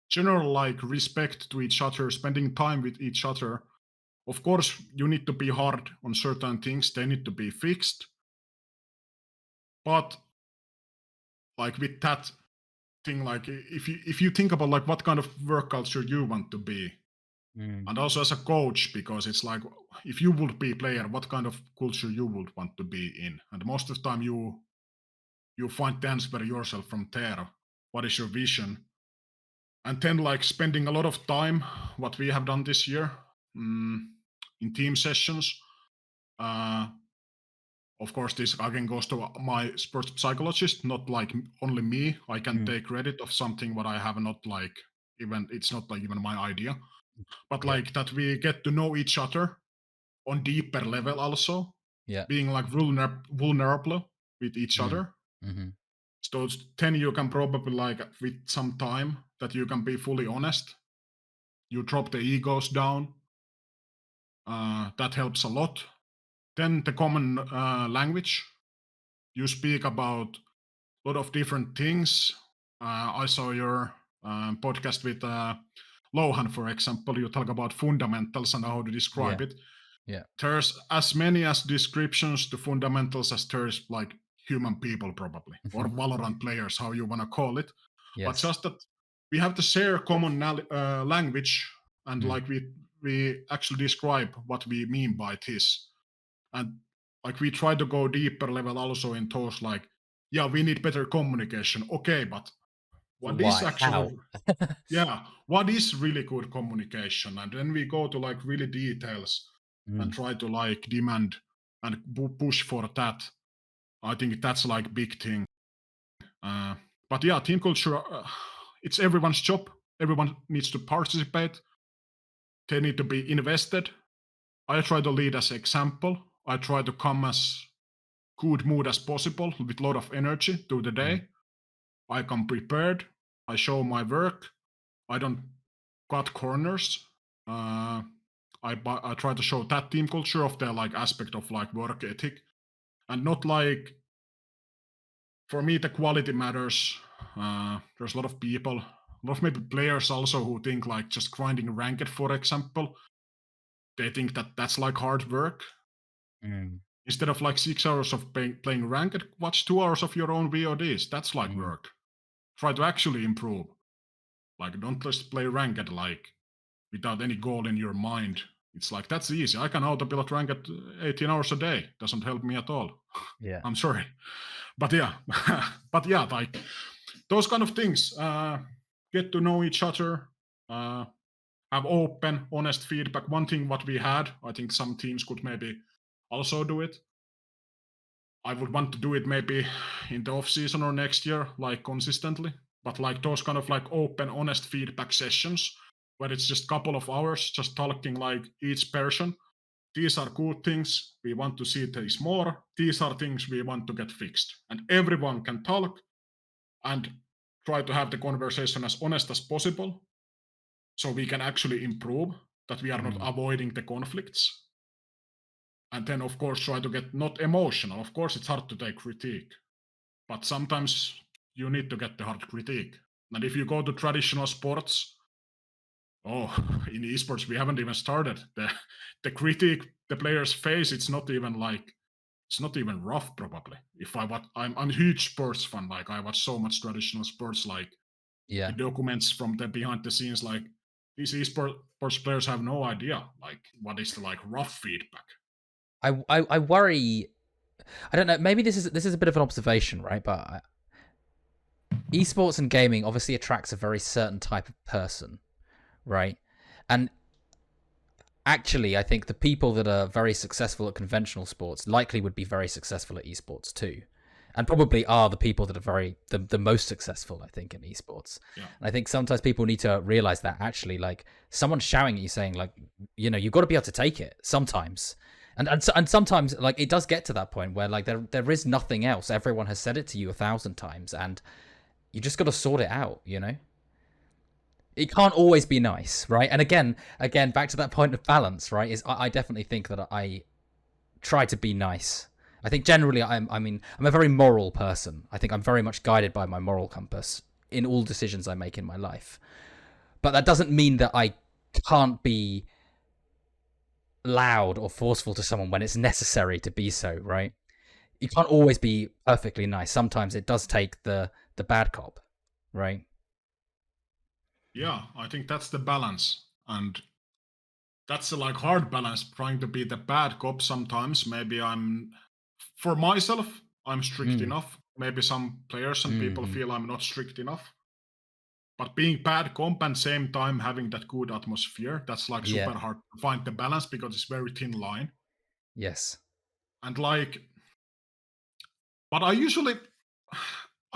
general like respect to each other, spending time with each other. Of course, you need to be hard on certain things. They need to be fixed. But like with that thing, like if you think about like what kind of work culture you want to be, and also as a coach, because it's like if you would be a player, what kind of culture you would want to be in, and most of the time you find the answer yourself from there. What is your vision? And then like spending a lot of time, what we have done this year in team sessions. Of course, this again goes to my sports psychologist, not like only me. I can take credit of something what I have not like even, it's not like even my idea. But like that we get to know each other on deeper level also. Yeah. Being like vulnerable with each other. So then you can probably like with some time that you can be fully honest. You drop the egos down. That helps a lot. Then the common language. You speak about a lot of different things. I saw your podcast with Lohan, for example. You talk about fundamentals and how to describe it. Yeah. There's as many as descriptions to fundamentals as there's like human people probably, or VALORANT players, how you want to call it. Yes. But just that we have to share common language, and like we actually describe what we mean by this. And like we try to go deeper level also in those like, yeah, we need better communication. Okay, but what is actually what is really good communication? And then we go to like really details and try to like demand and push for that. I think that's like big thing. But yeah, team culture, it's everyone's job. Everyone needs to participate. They need to be invested. I try to lead as example. I try to come as good mood as possible with a lot of energy to the day. I come prepared. I show my work. I don't cut corners. I try to show that team culture of the like aspect of like work ethic, and not like, for me the quality matters. There's a lot of people, a lot of maybe players also who think like just grinding ranked, for example. They think that that's like hard work. Instead of like 6 hours of playing ranked, watch 2 hours of your own VODs. That's like work. Try to actually improve. Like, don't just play ranked like without any goal in your mind. It's like, that's easy. I can auto-pilot ranked 18 hours a day. Doesn't help me at all. Yeah. I'm sorry. But yeah, like those kind of things. Get to know each other. Have open, honest feedback. One thing what we had, I think some teams could maybe also do it. I would want to do it maybe in the off season or next year, like consistently. But like those kind of like open, honest feedback sessions where it's just a couple of hours, just talking like each person. These are good things. We want to see these more. These are things we want to get fixed. And everyone can talk and try to have the conversation as honest as possible so we can actually improve, that we are not avoiding the conflicts. And then, of course, try to get not emotional. Of course, it's hard to take critique, but sometimes you need to get the hard critique. And if you go to traditional sports, in esports, we haven't even started. The critique the players face, it's not even rough, probably. I'm a huge sports fan. Like, I watch so much traditional sports, like the documents from the behind the scenes, like these esports players have no idea, like, what is the like rough feedback. I worry. I don't know. Maybe this is a bit of an observation, right? But esports and gaming obviously attracts a very certain type of person, right? And actually, I think the people that are very successful at conventional sports likely would be very successful at esports too, and probably are the people that are the most successful, I think, in esports. Yeah. And I think sometimes people need to realize that actually, like, someone's shouting at you saying, like, you know, you've got to be able to take it sometimes. And sometimes, like, it does get to that point where, like, there is nothing else. Everyone has said it to you 1,000 times, and you just got to sort it out, you know? It can't always be nice, right? And again, back to that point of balance, right? Is I definitely think that I try to be nice. I think generally I'm a very moral person. I think I'm very much guided by my moral compass in all decisions I make in my life. But that doesn't mean that I can't be loud or forceful to someone when it's necessary to be so, right? You can't always be perfectly nice. Sometimes it does take the bad cop, right? Yeah, I think that's the balance, and that's a like hard balance, trying to be the bad cop sometimes. Maybe for myself, I'm strict enough. Maybe some players and people feel I'm not strict enough. But being bad comp and same time having that good atmosphere, that's like super hard to find the balance, because it's very thin line. Yes. And like, but I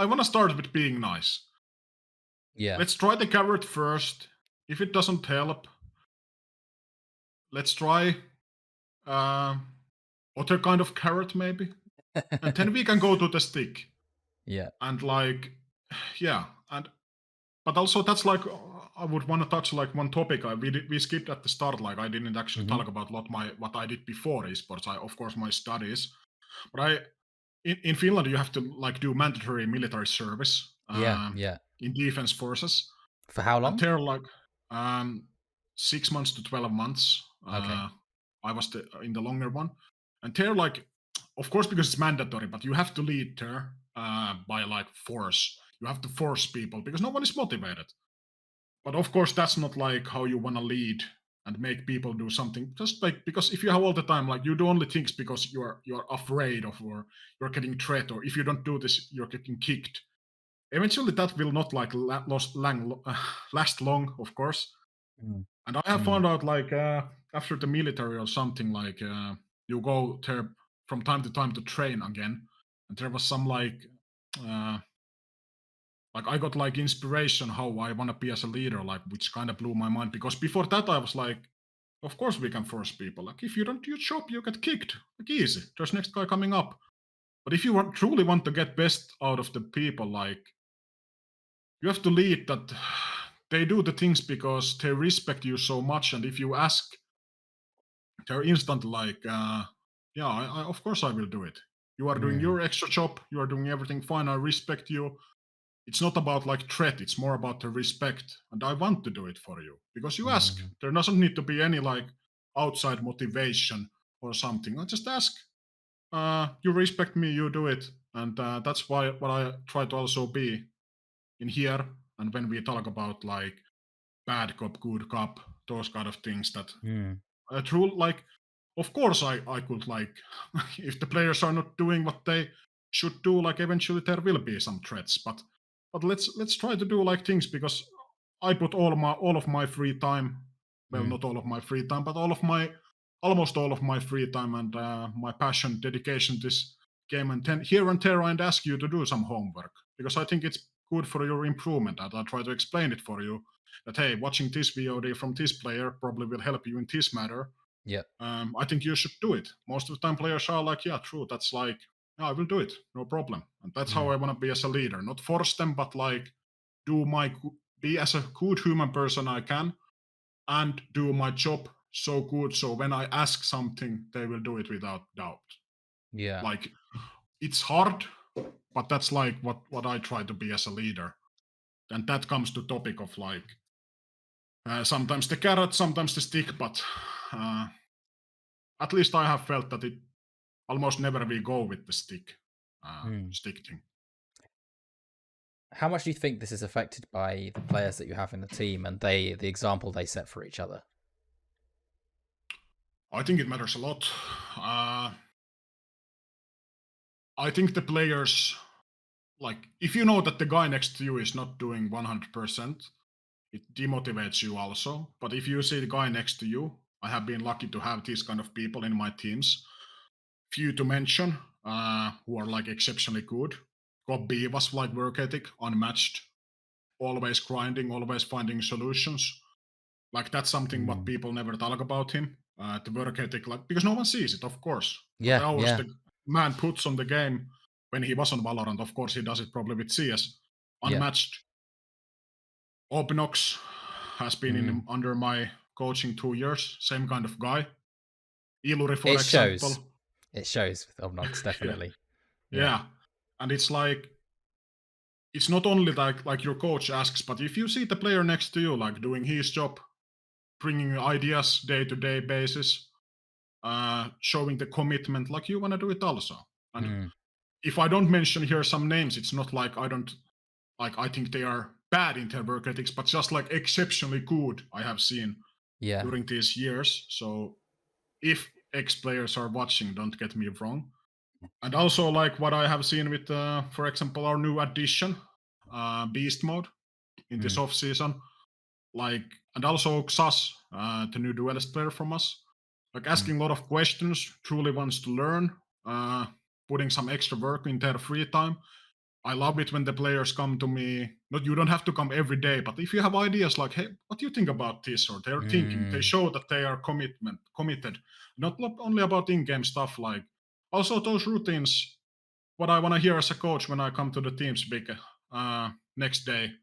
want to start with being nice. Yeah. Let's try the carrot first. If it doesn't help, let's try other kind of carrot maybe. And then we can go to the stick. Yeah. And like, yeah. But also that's like, I would want to touch like one topic. We skipped at the start. Like, I didn't actually talk about what I did before esports. Of course, my studies. But in Finland, you have to like do mandatory military service. In defense forces. For how long? And they're like 6 months to 12 months. Okay. I was in the longer one. And they're like, of course, because it's mandatory, but you have to lead there by like force. You have to force people because no one is motivated. But of course, that's not like how you want to lead and make people do something. Just like, because if you have all the time, like, you do only things because you're afraid of, or you're getting threat, or if you don't do this, you're getting kicked. Eventually, that will not like last long, of course. And I have found out, like, after the military or something, like, you go there from time to time to train again, and there was some like I got like inspiration how I want to be as a leader, like, which kind of blew my mind, because before that I was like, of course we can force people. Like, if you don't do your job, you get kicked. Like, easy. There's next guy coming up. But if you truly want to get best out of the people, like, you have to lead that they do the things because they respect you so much. And if you ask, they're instant like, of course I will do it. You are doing your extra job. You are doing everything fine. I respect you. It's not about like threat. It's more about the respect. And I want to do it for you because you ask. There doesn't need to be any like outside motivation or something. I just ask. you respect me, you do it, and that's why what I try to also be in here. And when we talk about like bad cop, good cop, those kind of things, that true, like, of course I could like, if the players are not doing what they should do, like eventually there will be some threats, but let's try to do like things, because I put all of my free time, well, not all of my free time, but almost all of my free time and my passion, dedication to this game, and then here and there I'd ask you to do some homework, because I think it's good for your improvement, and I try to explain it for you, that hey, watching this VOD from this player probably will help you in this matter. Yeah. I think you should do it. Most of the time players are like, yeah, true, that's like, yeah, I will do it, no problem. And that's how I want to be as a leader, not force them, but like be as a good human person I can, and do my job so good, so when I ask something, they will do it without doubt. Yeah. Like, it's hard, but that's like what I try to be as a leader. And that comes to topic of like, sometimes the carrot, sometimes the stick, but at least I have felt that it almost never will go with the stick thing. How much do you think this is affected by the players that you have in the team and the example they set for each other? I think it matters a lot. I think the players, like, if you know that the guy next to you is not doing 100%, it demotivates you also. But if you see the guy next to you, I have been lucky to have these kind of people in my teams. Few to mention, who are like exceptionally good. Gobby was like work ethic, unmatched, always grinding, always finding solutions. Like, that's something what people never talk about him. The work ethic, like, because no one sees it, of course. Yeah, the hours yeah. the man puts on the game when he was on Valorant, of course he does it probably with CS, unmatched. Obnox has been under my coaching 2 years, same kind of guy. Iluri, for example. It shows with Obnox, definitely. Yeah. And it's like, it's not only like your coach asks, but if you see the player next to you like doing his job, bringing ideas day-to-day basis, showing the commitment, like, you want to do it also. And if I don't mention here some names, it's not like I think they are bad in their work ethics, but just like exceptionally good I have seen during these years. So if ex-players are watching, don't get me wrong. And also like what I have seen with, for example, our new addition, Beast Mode, in this off-season. Like, and also Xas, the new duelist player from us, like asking a lot of questions, truly wants to learn, putting some extra work in their free time. I love it when the players come to me. Not, you don't have to come every day, but if you have ideas like, hey, what do you think about this? Or they're thinking, they show that they are committed. Not only about in-game stuff, like also those routines. What I want to hear as a coach when I come to the teams big next day.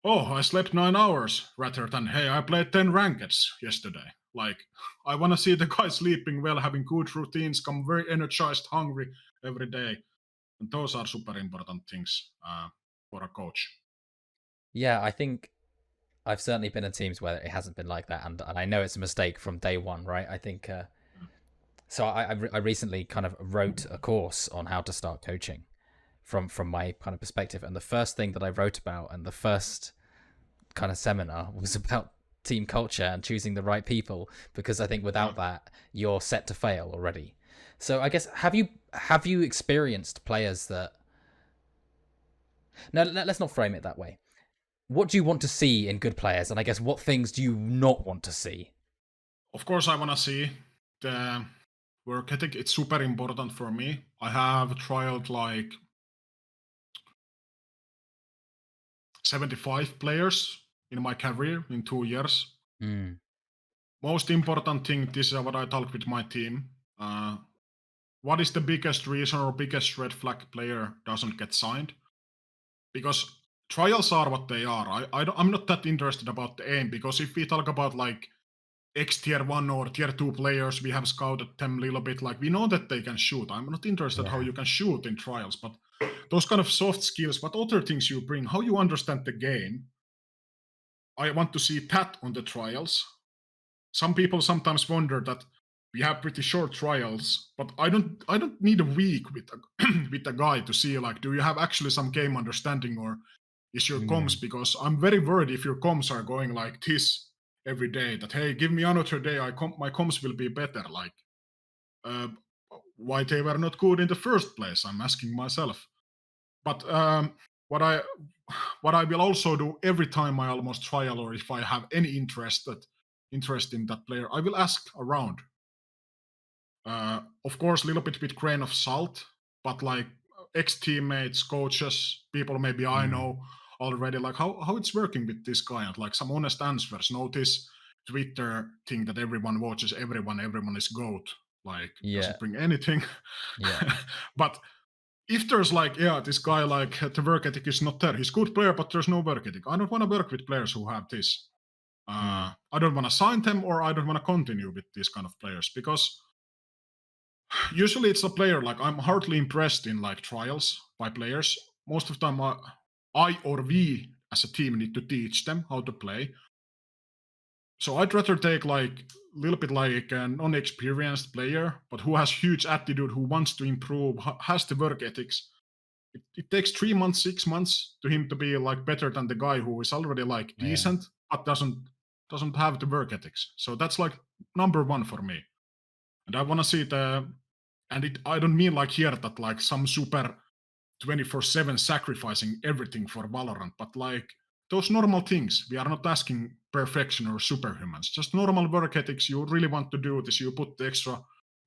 Oh, I slept 9 hours, rather than, hey, I played 10 rankeds yesterday. Like, I want to see the guys sleeping well, having good routines, come very energized, hungry every day. And those are super important things for a coach. Yeah, I think I've certainly been in teams where it hasn't been like that. And I know it's a mistake from day one, right? I think, so I recently kind of wrote a course on how to start coaching from my kind of perspective. And the first thing that I wrote about and the first kind of seminar was about team culture and choosing the right people, because I think without that, you're set to fail already. So I guess, have you experienced players that... No, let's not frame it that way. What do you want to see in good players? And I guess, what things do you not want to see? Of course, I want to see the work ethic. It's super important for me. I have trialed like 75 players in my career in 2 years. Most important thing, this is what I talk with my team. What is the biggest reason or biggest red flag player doesn't get signed? Because trials are what they are. I'm not that interested about the aim, because if we talk about like X tier 1 or tier 2 players, we have scouted them a little bit, like we know that they can shoot. I'm not interested how you can shoot in trials, but those kind of soft skills, what other things you bring, how you understand the game, I want to see that on the trials. Some people sometimes wonder that we have pretty short trials, but I don't need a week with with a guy to see like, do you have actually some game understanding, or is your comms, because I'm very worried if your comms are going like this every day, that hey, give me another day, my comms will be better. Like, why they were not good in the first place? I'm asking myself. But what I will also do every time I almost trial, or if I have any interest in that player, I will ask around. Of course, a little bit with grain of salt, but like ex-teammates, coaches, people maybe I know already, like how it's working with this guy, and like some honest answers. No this Twitter thing that everyone watches, everyone is GOAT. Like, doesn't bring anything. But if there's like, this guy, like the work ethic is not there. He's a good player, but there's no work ethic. I don't want to work with players who have this. I don't want to sign them, or I don't want to continue with these kind of players, because usually it's a player, like I'm hardly impressed in like trials by players. Most of the time I or we as a team need to teach them how to play. So I'd rather take like a little bit like a non-experienced player, but who has huge attitude, who wants to improve, has the work ethics. It takes 3 months, 6 months to him to be like better than the guy who is already like decent, but doesn't have the work ethics. So that's like number one for me. And I want to see I don't mean like here that like some super 24/7 sacrificing everything for Valorant, but like those normal things. We are not asking perfection or superhumans, just normal work ethics. You really want to do this, you put the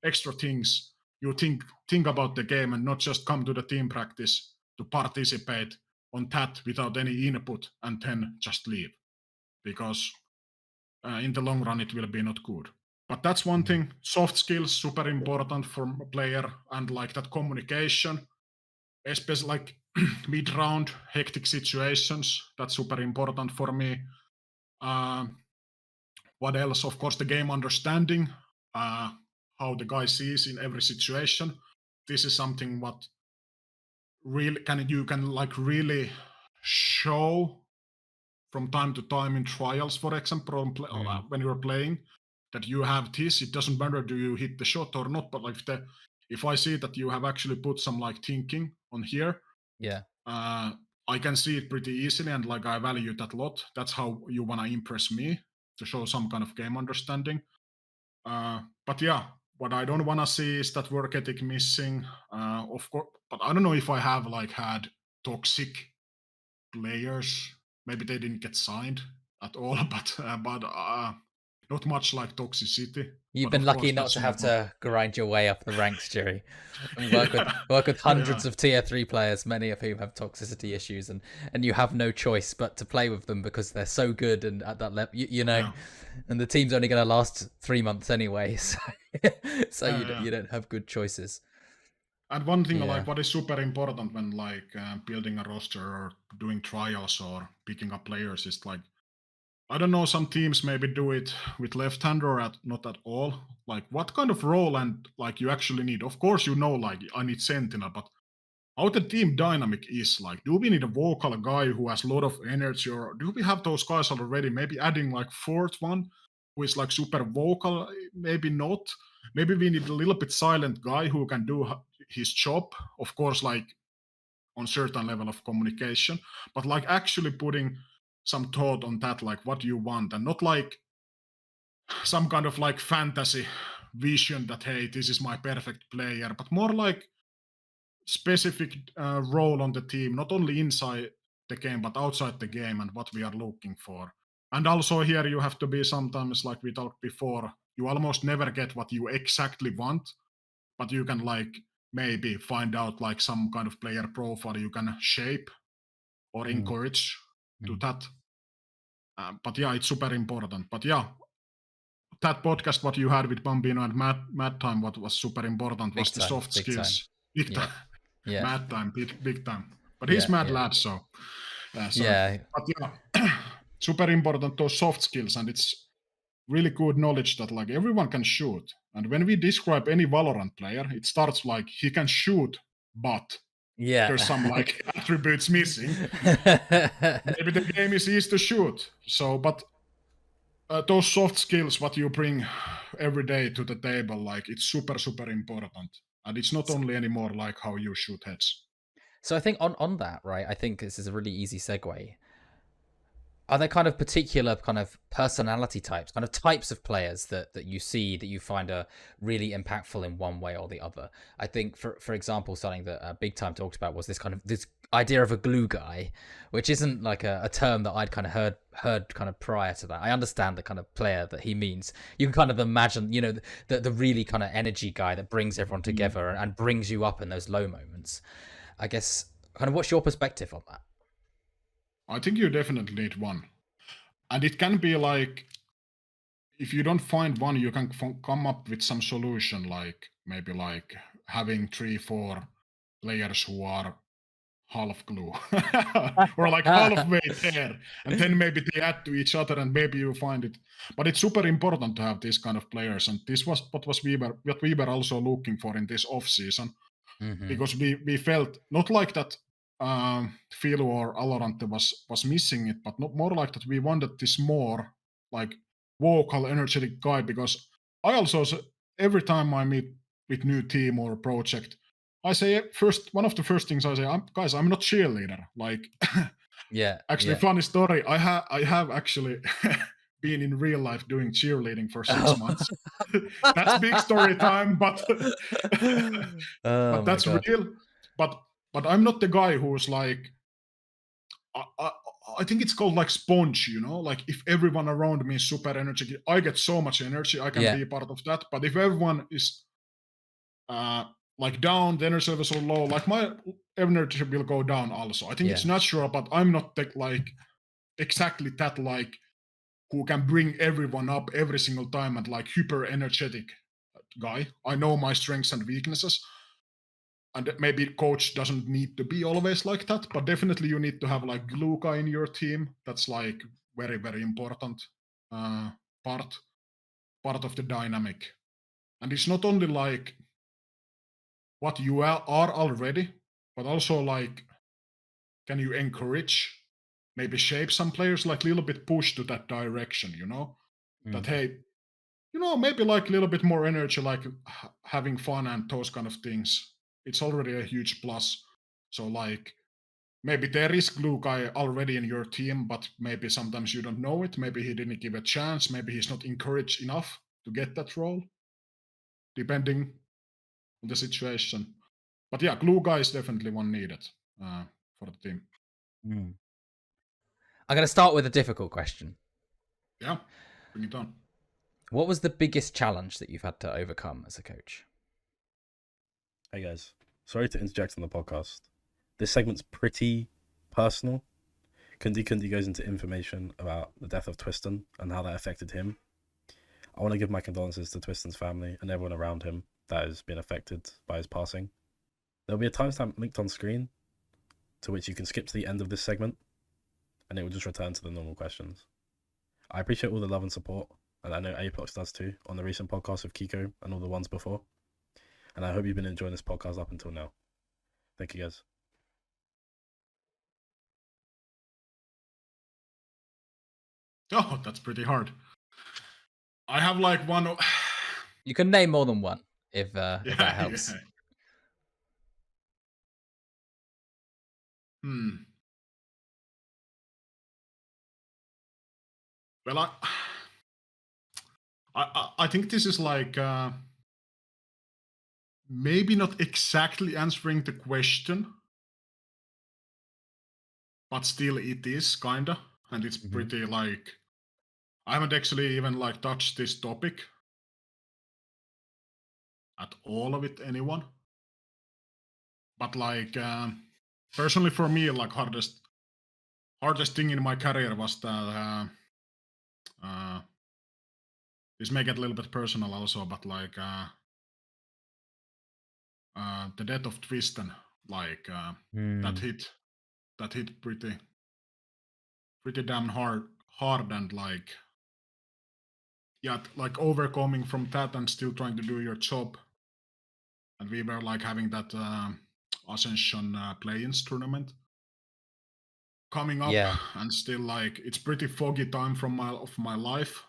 extra things, you think about the game, and not just come to the team practice to participate on that without any input and then just leave, because in the long run it will be not good. But that's one thing. Soft skills, super important for a player, and like that communication, especially like mid-round hectic situations, that's super important for me. What else? Of course, the game understanding, how the guy sees in every situation. This is something what really you can like really show from time to time in trials, for example, when you're playing, that you have this. It doesn't matter do you hit the shot or not, but like if I see that you have actually put some like thinking on here, I can see it pretty easily, and like I value that a lot. That's how you want to impress me, to show some kind of game understanding. But yeah, what I don't want to see is that work ethic missing, of course. But I don't know if I have like had toxic players. Maybe they didn't get signed at all, but not much like toxicity. You've been lucky not to have to grind your way up the ranks, Jerry. And work with hundreds of tier 3 players, many of whom have toxicity issues, and you have no choice but to play with them because they're so good and at that level, you know. And the team's only going to last 3 months anyway, so you don't have good choices. And one thing, like what is super important when like building a roster or doing trials or picking up players is like, I don't know, some teams maybe do it with left-hand or not at all. Like what kind of role and like you actually need. Of course, you know, like I need Sentinel, but how the team dynamic is like, do we need a vocal guy who has a lot of energy, or do we have those guys already? Maybe adding like fourth one who is like super vocal, maybe not. Maybe we need a little bit silent guy who can do his job, of course, like on certain level of communication, but like actually putting some thought on that, like what you want, and not like some kind of like fantasy vision that, hey, this is my perfect player, but more like specific role on the team, not only inside the game, but outside the game, and what we are looking for. And also here you have to be sometimes, like we talked before, you almost never get what you exactly want, but you can like maybe find out like some kind of player profile you can shape or encourage to that. But yeah, it's super important. But yeah, that podcast what you had with Bambino and Mad Time, what was super important was the soft skills. Big time. Yeah. Mad Time, big time. But he's mad lad, so. But yeah, super important those soft skills, and it's really good knowledge that like everyone can shoot. And when we describe any Valorant player, it starts like he can shoot, but there's some like attributes missing. Maybe the game is easy to shoot. So, but those soft skills, what you bring every day to the table, like it's super important, and it's not only anymore like how you shoot heads. So I think on that, right, I think this is a really easy segue. Are there kind of particular kind of personality types, kind of types of players that you see that you find are really impactful in one way or the other? I think, for example, something that Big Time talked about was this idea of a glue guy, which isn't like a term that I'd kind of heard kind of prior to that. I understand the kind of player that he means. You can kind of imagine, you know, the really kind of energy guy that brings everyone together and brings you up in those low moments. I guess, kind of, what's your perspective on that? I think you definitely need one. And it can be like, if you don't find one, you can come up with some solution, like maybe like having 3-4 players who are half glue or like halfway there, and then maybe they add to each other and maybe you find it. But it's super important to have these kind of players, and this was what we were also looking for in this off season. Because we felt not like that Phil or Valorant was missing it, but not more like that we wanted this more like vocal, energetic guy. Because I also, every time I meet with new team or project, I say one of the first things I say, guys, I'm not cheerleader. Like, actually, funny story. I have actually been in real life doing cheerleading for 6 months. That's big story time, but but that's real. But I'm not the guy who's like, I think it's called like sponge, you know, like if everyone around me is super energetic, I get so much energy, I can be part of that. But if everyone is like down, the energy level is so low, like my energy will go down also. I think it's natural, but I'm not like exactly that, like who can bring everyone up every single time and like hyper energetic guy. I know my strengths and weaknesses, and maybe coach doesn't need to be always like that, but definitely you need to have like glue guy in your team. That's like very important part of the dynamic. And it's not only like what you are already, but also like, can you encourage, maybe shape some players, like a little bit push to that direction, you know, that hey, you know, maybe like a little bit more energy, like having fun and those kind of things. It's already a huge plus. So like, maybe there is glue guy already in your team, but maybe sometimes you don't know it. Maybe he didn't give a chance. Maybe he's not encouraged enough to get that role, depending on the situation. But yeah, glue guy is definitely one needed for the team. I'm going to start with a difficult question. Yeah, bring it on. What was the biggest challenge that you've had to overcome as a coach? Hey guys, sorry to interject on the podcast. This segment's pretty personal. KundiKundi goes into information about the death of Twisten and how that affected him. I want to give my condolences to Twisten's family and everyone around him that has been affected by his passing. There'll be a timestamp linked on screen to which you can skip to the end of this segment, and it will just return to the normal questions. I appreciate all the love and support, and I know Apex does too, on the recent podcast with Kiko and all the ones before. And I hope you've been enjoying this podcast up until now. Thank you, guys. Oh, that's pretty hard. I have like one. You can name more than one if that helps. Yeah. Well, I think this is like maybe not exactly answering the question, but still it is kinda, and it's pretty like, I haven't actually even like touched this topic at all with anyone. But like personally for me, like hardest thing in my career was that this may get a little bit personal also, but like the death of Twisten, like that hit pretty damn hard, and like, yeah, like overcoming from that and still trying to do your job. And we were like having that ascension play-ins tournament coming up, and still like it's pretty foggy time from my life.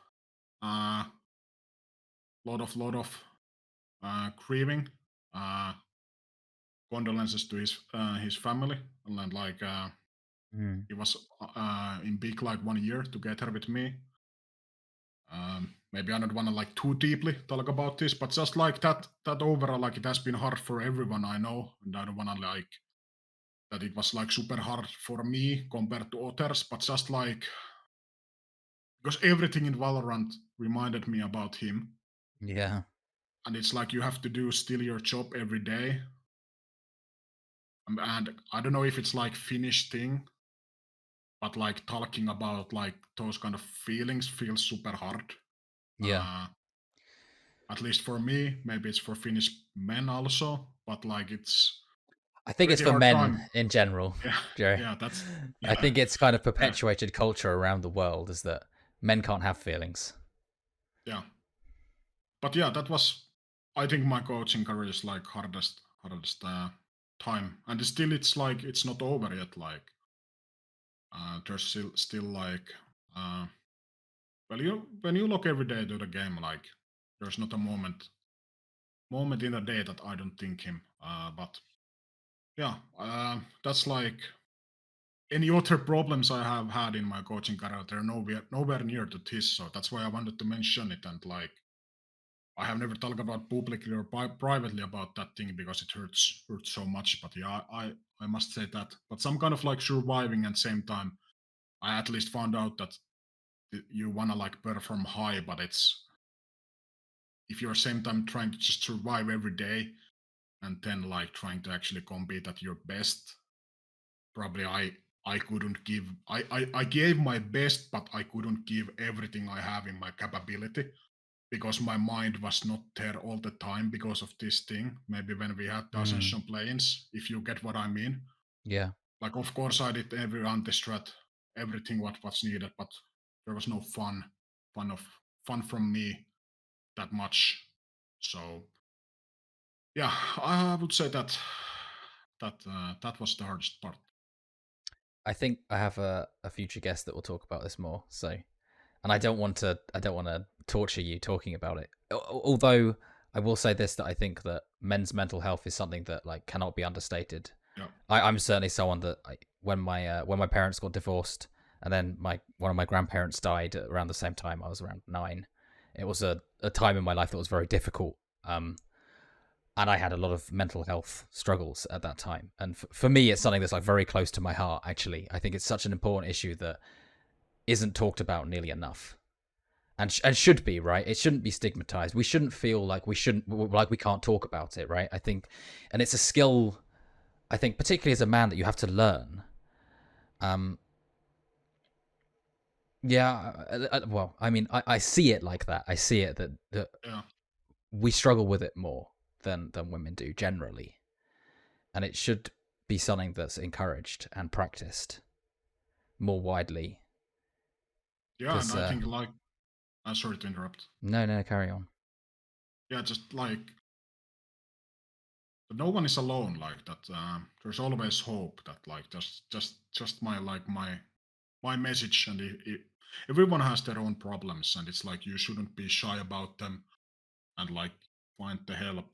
lot of grieving. Condolences to his family, and then, like he was in big like 1 year together with me. Maybe I don't want to like too deeply talk about this, but just like that overall, like it has been hard for everyone I know, and I don't want to like that it was like super hard for me compared to others, but just like because everything in Valorant reminded me about him, Yeah. and it's like you have to do still your job every day. And I don't know if it's like Finnish thing, but like talking about like those kind of feelings feels super hard. Yeah. At least for me, maybe it's for Finnish men also, but like it's I think it's pretty for hard men time. in general, Yeah, Jerry. yeah, that's I think it's kind of yeah, perpetuated culture around the world is that men can't have feelings. yeah. But yeah, that was I think my coaching career is like hardest time, and still it's like it's not over yet. Like there's still like well, when you look every day to the game, like there's not a moment in a day that I don't think him. But yeah, that's like any other problems I have had in my coaching career. They're nowhere near to this, so that's why I wanted to mention it. And like I have never talked about publicly or privately about that thing because it hurts so much. But yeah, I must say that. But some kind of like surviving at the same time, I at least found out that you wanna like perform high, but it's if you're same time trying to just survive every day and then like trying to actually compete at your best, probably I couldn't give I gave my best, but I couldn't give everything I have in my capability because my mind was not there all the time because of this thing. Maybe when we had the ascension play-ins, if you get what I mean. Yeah. Like of course I did every anti-strat, everything what was needed, but there was no fun from me that much. So yeah, I would say that that was the hardest part. I think I have a future guest that will talk about this more. So, and I don't want to torture you talking about it. Although I will say this, that I think that men's mental health is something that like cannot be understated. Yeah. I'm certainly someone that when my parents got divorced and then one of my grandparents died around the same time. I was around 9. It was a time in my life that was very difficult. And I had a lot of mental health struggles at that time. And for me, it's something that's like very close to my heart, actually. I think it's such an important issue that isn't talked about nearly enough. And should be, right? It shouldn't be stigmatized. We shouldn't feel like we can't talk about it, right? I think, and it's a skill, I think, particularly as a man, that you have to learn. Yeah, well, I mean, I see it like that. I see it that Yeah. we struggle with it more than women do generally, and it should be something that's encouraged and practiced more widely. Yeah, and I think like I'm sorry to interrupt. No, carry on. Yeah, just like no one is alone like that. There's always hope that like just my message, and everyone has their own problems, and it's like you shouldn't be shy about them and like find the help.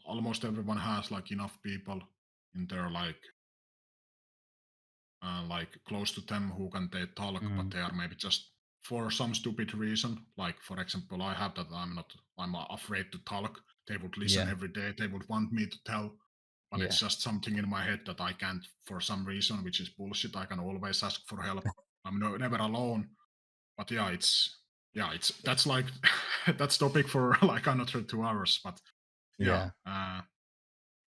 Almost everyone has like enough people in their like close to them who can they talk, but they are maybe just for some stupid reason. Like for example, I have that I'm afraid to talk. They would listen every day. They would want me to tell, but it's just something in my head that I can't for some reason, which is bullshit. I can always ask for help. I'm never alone. But yeah, that's like that's topic for like another 2 hours. But yeah,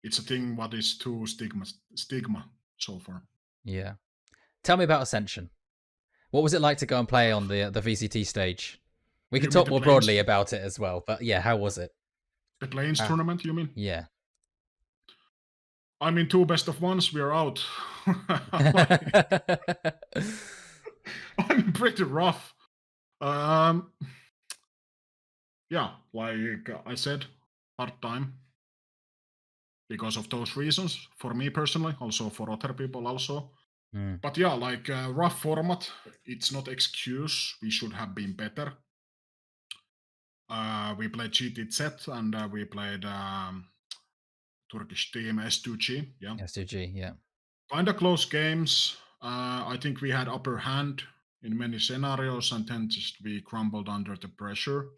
it's a thing. What is too stigma so far? Yeah. Tell me about Ascension. What was it like to go and play on the VCT stage? We can talk more broadly about it as well, but yeah, how was it? The Plains tournament, you mean? Yeah. I mean, 2 best of ones, we are out. I'm pretty rough. Yeah, like I said, hard time. Because of those reasons, for me personally, also for other people also. But yeah, like rough format, it's not excuse. We should have been better. we played GTZ and we played Turkish team S2G. Yeah, S2G, yeah. kind of close games. I think we had upper hand in many scenarios, and then just we crumbled under the pressure.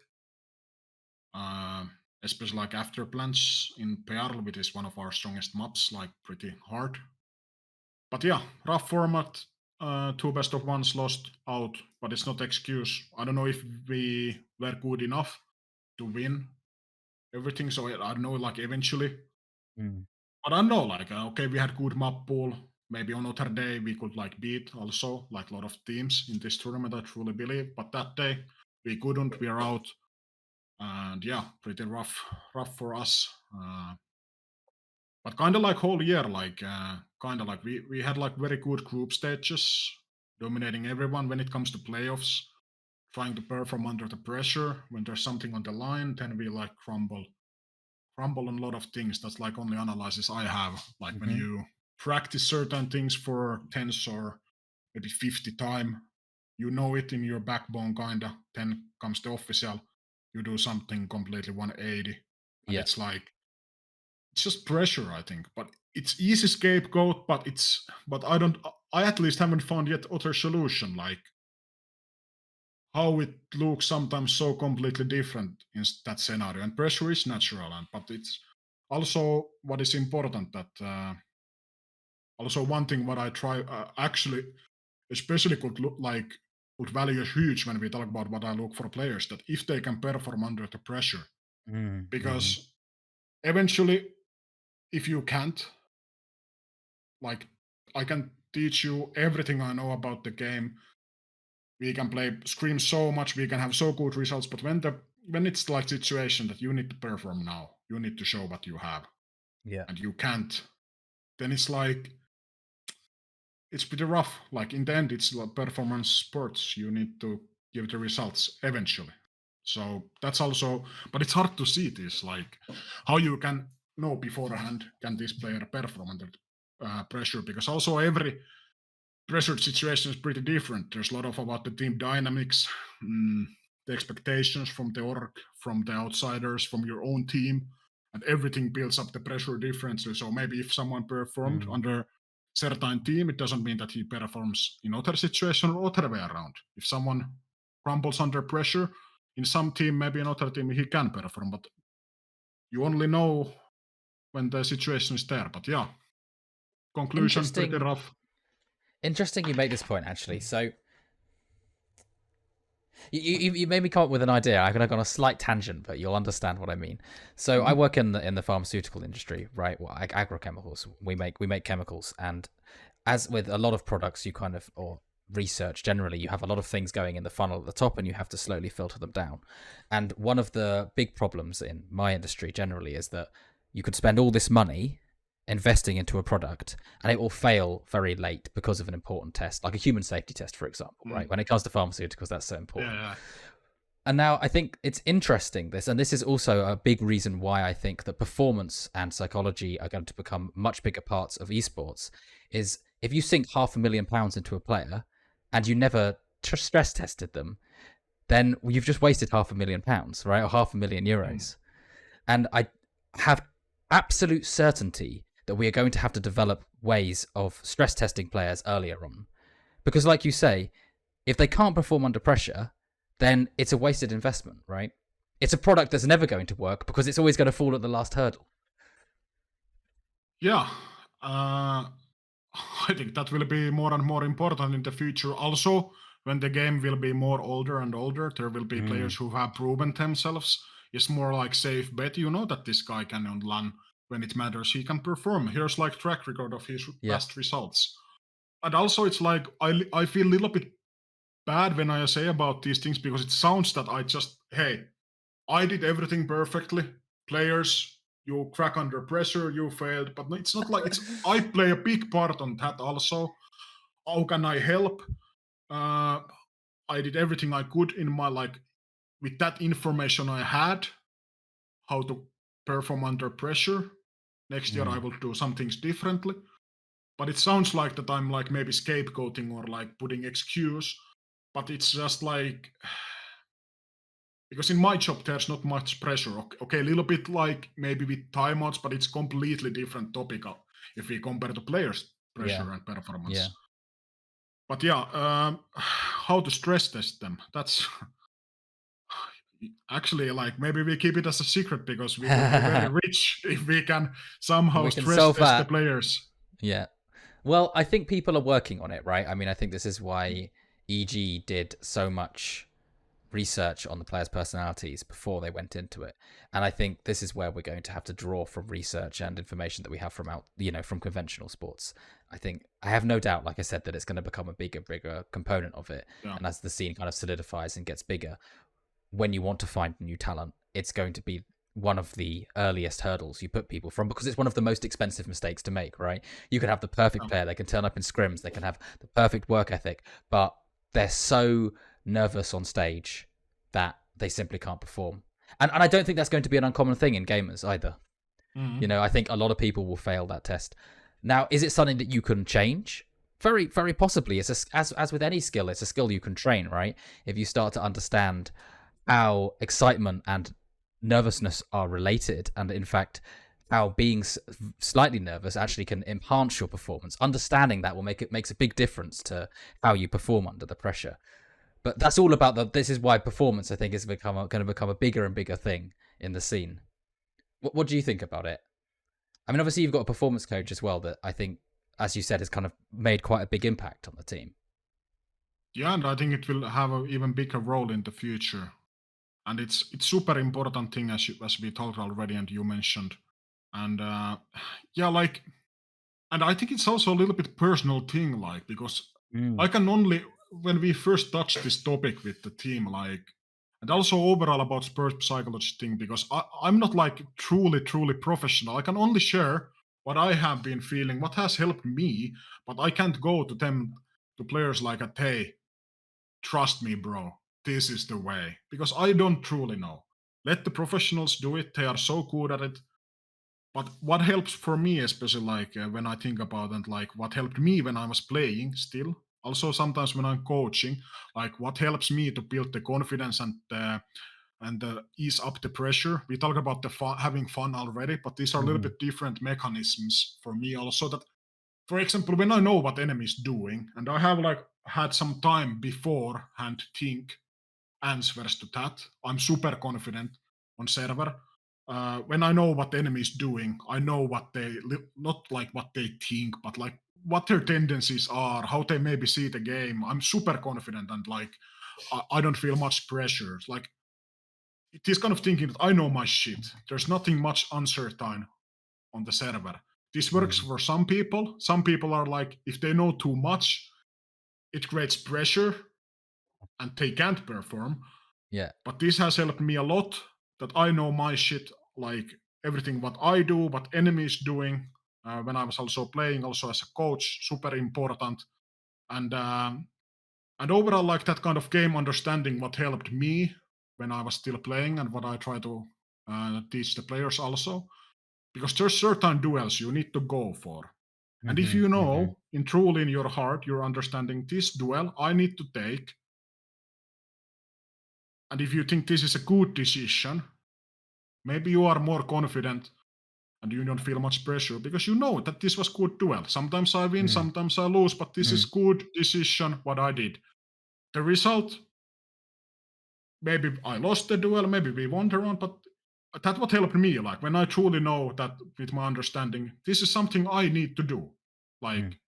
Especially like after plans in Pearl, which is one of our strongest maps, like pretty hard. But yeah, rough format. 2 best of ones lost out, but it's not excuse. I don't know if we were good enough to win everything. So I don't know, like eventually. But I know, like okay, we had good map pool. Maybe on other day we could like beat also like a lot of teams in this tournament. I truly believe. But that day we couldn't. We are out. And yeah, pretty rough for us. But kind of like whole year, like kind of like we had like very good group stages, dominating everyone when it comes to playoffs, trying to perform under the pressure. When there's something on the line, then we like crumble on a lot of things. That's like only analysis I have. Like when you practice certain things for tens or maybe 50 time, you know it in your backbone kinda. Then comes the official, you do something completely 180. And it's like it's just pressure, I think. But it's easy scapegoat, but I at least haven't found yet other solution, like how it looks sometimes so completely different in that scenario. And pressure is natural, but it's also what is important that also one thing what I try actually especially could look like would value is huge when we talk about what I look for players, that if they can perform under the pressure. Because eventually if you can't, like I can teach you everything I know about the game. We can play Scream so much, we can have so good results, but when it's like situation that you need to perform now, you need to show what you have. Yeah. And you can't, then it's like it's pretty rough. Like in the end, it's like performance sports. You need to give the results eventually. So that's also, but it's hard to see this, like how you can know beforehand can this player perform under pressure, because also every pressured situation is pretty different. There's a lot of about the team dynamics, the expectations from the org, from the outsiders, from your own team, and everything builds up the pressure differently. So maybe if someone performed under certain team, it doesn't mean that he performs in other situation or other way around. If someone crumbles under pressure in some team, maybe in other team he can perform, but you only know when the situation is there. But yeah, conclusion pretty rough. Interesting you make this point, actually. So you made me come up with an idea. I'm going to go on a slight tangent, but you'll understand what I mean. So I work in the pharmaceutical industry, right? Well, agrochemicals. We make chemicals, and as with a lot of products, you kind of, or research generally, you have a lot of things going in the funnel at the top, and you have to slowly filter them down. And one of the big problems in my industry generally is that you could spend all this money investing into a product and it will fail very late because of an important test, like a human safety test, for example, right? When it comes to pharmaceuticals, that's so important. And now I think it's interesting, and this is also a big reason why I think that performance and psychology are going to become much bigger parts of esports, is if you sink £500,000 into a player and you never stress tested them, then you've just wasted £500,000, right? Or €500,000. And I have absolute certainty that we are going to have to develop ways of stress testing players earlier on. Because like you say, if they can't perform under pressure, then it's a wasted investment, right? It's a product that's never going to work because it's always going to fall at the last hurdle. Yeah. I think that will be more and more important in the future. Also, when the game will be more older and older, there will be players who have proven themselves. It's more like safe bet. You know that this guy can on LAN, when it matters, he can perform. Here's like track record of his past results. And also it's like, I feel a little bit bad when I say about these things, because it sounds that I did everything perfectly. Players, you crack under pressure, you failed. But it's not like I play a big part on that also. How can I help? I did everything I could in my, like, with that information I had, how to perform under pressure. Next year I will do some things differently. But it sounds like that I'm like maybe scapegoating or like putting excuse. But it's just like, because in my job there's not much pressure. Okay, a little bit like maybe with timeouts, but it's completely different topic if we compare the players' pressure and performance. Yeah. But yeah, how to stress test them? That's actually like maybe we keep it as a secret because we will be very rich if we can somehow We can stress solve test the that. players. Yeah. Well, I think people are working on it, right? I mean, I think this is why EG did so much research on the players' personalities before they went into it. And I think this is where we're going to have to draw from research and information that we have from from conventional sports. I have no doubt, like I said, that it's going to become a bigger component of it. Yeah. And as the scene kind of solidifies and gets bigger, when you want to find new talent, it's going to be one of the earliest hurdles you put people from, because it's one of the most expensive mistakes to make, right? You can have the perfect player, they can turn up in scrims, they can have the perfect work ethic, but they're so nervous on stage that they simply can't perform. And I don't think that's going to be an uncommon thing in gamers either. Mm-hmm. I think a lot of people will fail that test. Now, is it something that you can change? Very, very possibly. It's as with any skill, it's a skill you can train, right? If you start to understand how excitement and nervousness are related, and in fact how being slightly nervous actually can enhance your performance, understanding that makes a big difference to how you perform under the pressure. But that's all about this is why performance, I think, is going to become a bigger and bigger thing in the scene. What do you think about it? I mean, obviously you've got a performance coach as well that I think, as you said, has kind of made quite a big impact on the team. Yeah, and I think it will have an even bigger role in the future. And it's super important thing as we talked already and you mentioned. And yeah, like, and I think it's also a little bit personal thing, like, because I can only, when we first touched this topic with the team, like, and also overall about sports psychology thing, because I'm not like truly professional. I can only share what I have been feeling, what has helped me, but I can't go to them, to players like, hey, trust me, bro, this is the way, because I don't truly know. Let the professionals do it. They are so good at it. But what helps for me, especially like when I think about it, like what helped me when I was playing still, also sometimes when I'm coaching, like what helps me to build the confidence and ease up the pressure. We talked about the having fun already, but these are a little bit different mechanisms for me also. That, for example, when I know what enemy is doing, and I have like had some time beforehand think answers to that, I'm super confident on server. When I know what the enemy is doing, I know what they, not like what they think, but like what their tendencies are, how they maybe see the game. I'm super confident and like I don't feel much pressure. Like it is kind of thinking that I know my shit. There's nothing much uncertain on the server. This works for some people. Some people are like, if they know too much, it creates pressure and they can't perform. Yeah. But this has helped me a lot, that I know my shit, like everything what I do, what enemy is doing. When I was also playing, also as a coach, super important. And overall, like that kind of game understanding, what helped me when I was still playing, and what I try to teach the players also. Because there's certain duels you need to go for. And if you know, truly in your heart, you're understanding this duel I need to take, and if you think this is a good decision, maybe you are more confident and you don't feel much pressure because you know that this was good duel. Sometimes I win, sometimes I lose, but this is good decision what I did. The result, maybe I lost the duel, maybe we won the round, but that's what helped me. Like when I truly know that with my understanding, this is something I need to do. Like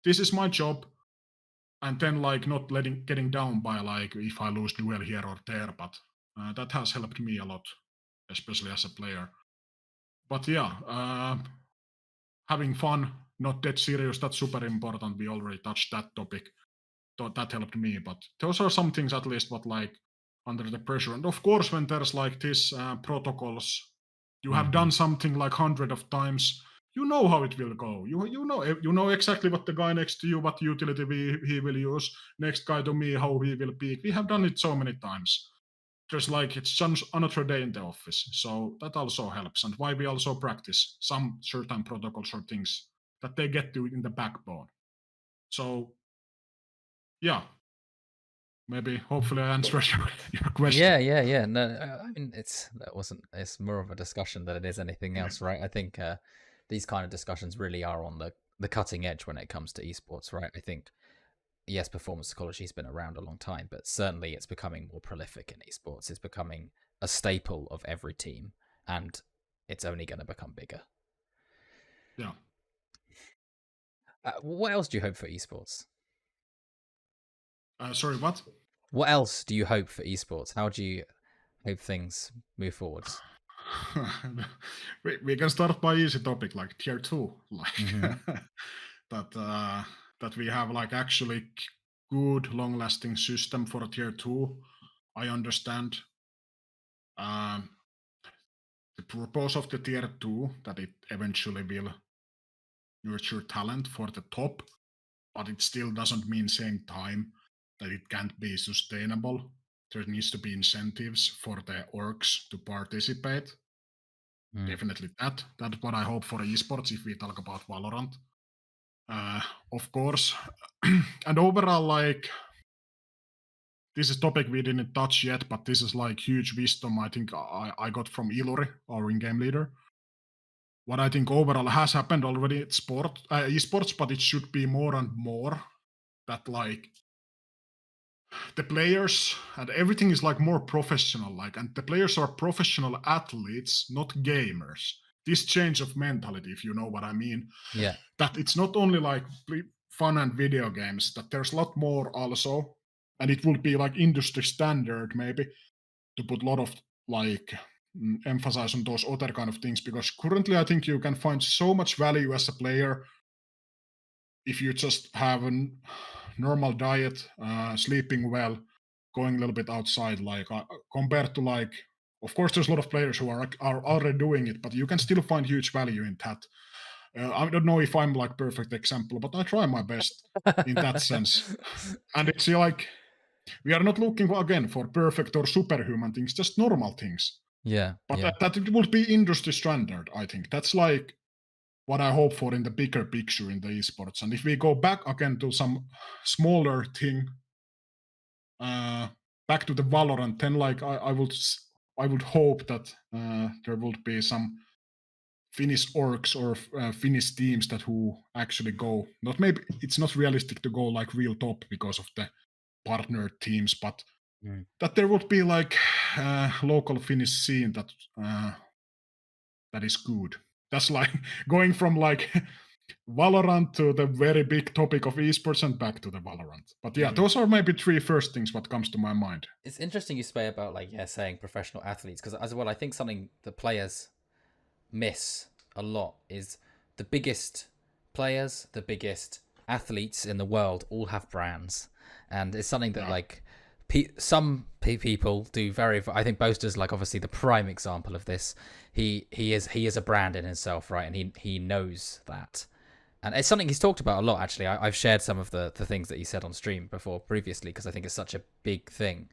this is my job. And then like not getting down by like if I lose duel here or there, but that has helped me a lot, especially as a player. But yeah, having fun, not that serious, that's super important. We already touched that topic. That helped me, but those are some things at least what like under the pressure. And of course, when there's like this protocols, you have done something like 100 of times, you know how it will go. You know exactly what the guy next to you, what utility he will use. Next guy to me, how he will peek. We have done it so many times. There's like it's just another day in the office, so that also helps. And why we also practice some certain protocols or things that they get to in the backbone. So yeah, maybe hopefully I answered your question. Yeah. No, I mean it's more of a discussion than it is anything else, right? I think these kind of discussions really are on the cutting edge when it comes to esports, right? I think yes, performance psychology has been around a long time, but certainly it's becoming more prolific in esports. It's becoming a staple of every team, and it's only going to become bigger. Yeah. What else do you hope for esports? Sorry, what? What else do you hope for esports? How do you hope things move forwards? we can start by easy topic like tier 2, like that we have like actually good long-lasting system for a tier 2. I understand the purpose of the tier 2 that it eventually will nurture talent for the top, but it still doesn't mean same time that it can't be sustainable. There needs to be incentives for the orgs to participate. Definitely that's what I hope for esports if we talk about Valorant. Of course, and overall, like, this is topic we didn't touch yet, but this is like huge wisdom I think I got from Ilori, our in-game leader. What I think overall has happened already at esports, but it should be more and more that like the players and everything is like more professional, like, and the players are professional athletes, not gamers. This change of mentality, if you know what I mean. Yeah. That it's not only like fun and video games, that there's a lot more also, and it would be like industry standard maybe to put a lot of like emphasize on those other kind of things, because currently I think you can find so much value as a player if you just have a normal diet, sleeping well, going a little bit outside, like compared to like, of course there's a lot of players who are already doing it, but you can still find huge value in that. I don't know if I'm like perfect example, but I try my best in that sense. And it's like, we are not looking again for perfect or superhuman things, just normal things. Yeah. But yeah. that it would be industry standard, I think. That's like what I hope for in the bigger picture in the esports. And if we go back again to some smaller thing, back to the Valorant, then like I would hope that there would be some Finnish orgs or Finnish teams that who actually go. Not maybe it's not realistic to go like real top because of the partner teams, but that there would be like local Finnish scene that is good. That's like going from like Valorant to the very big topic of esports and back to the Valorant. But yeah, those are maybe three first things what comes to my mind. It's interesting you say about like saying professional athletes, because as well I think something that players miss a lot is the biggest players, the biggest athletes in the world all have brands, and it's something that like some people do very. I think Boaster's like obviously the prime example of this. He is a brand in himself, right? And he knows that, and it's something he's talked about a lot. Actually, I've shared some of the things that he said on stream previously because I think it's such a big thing.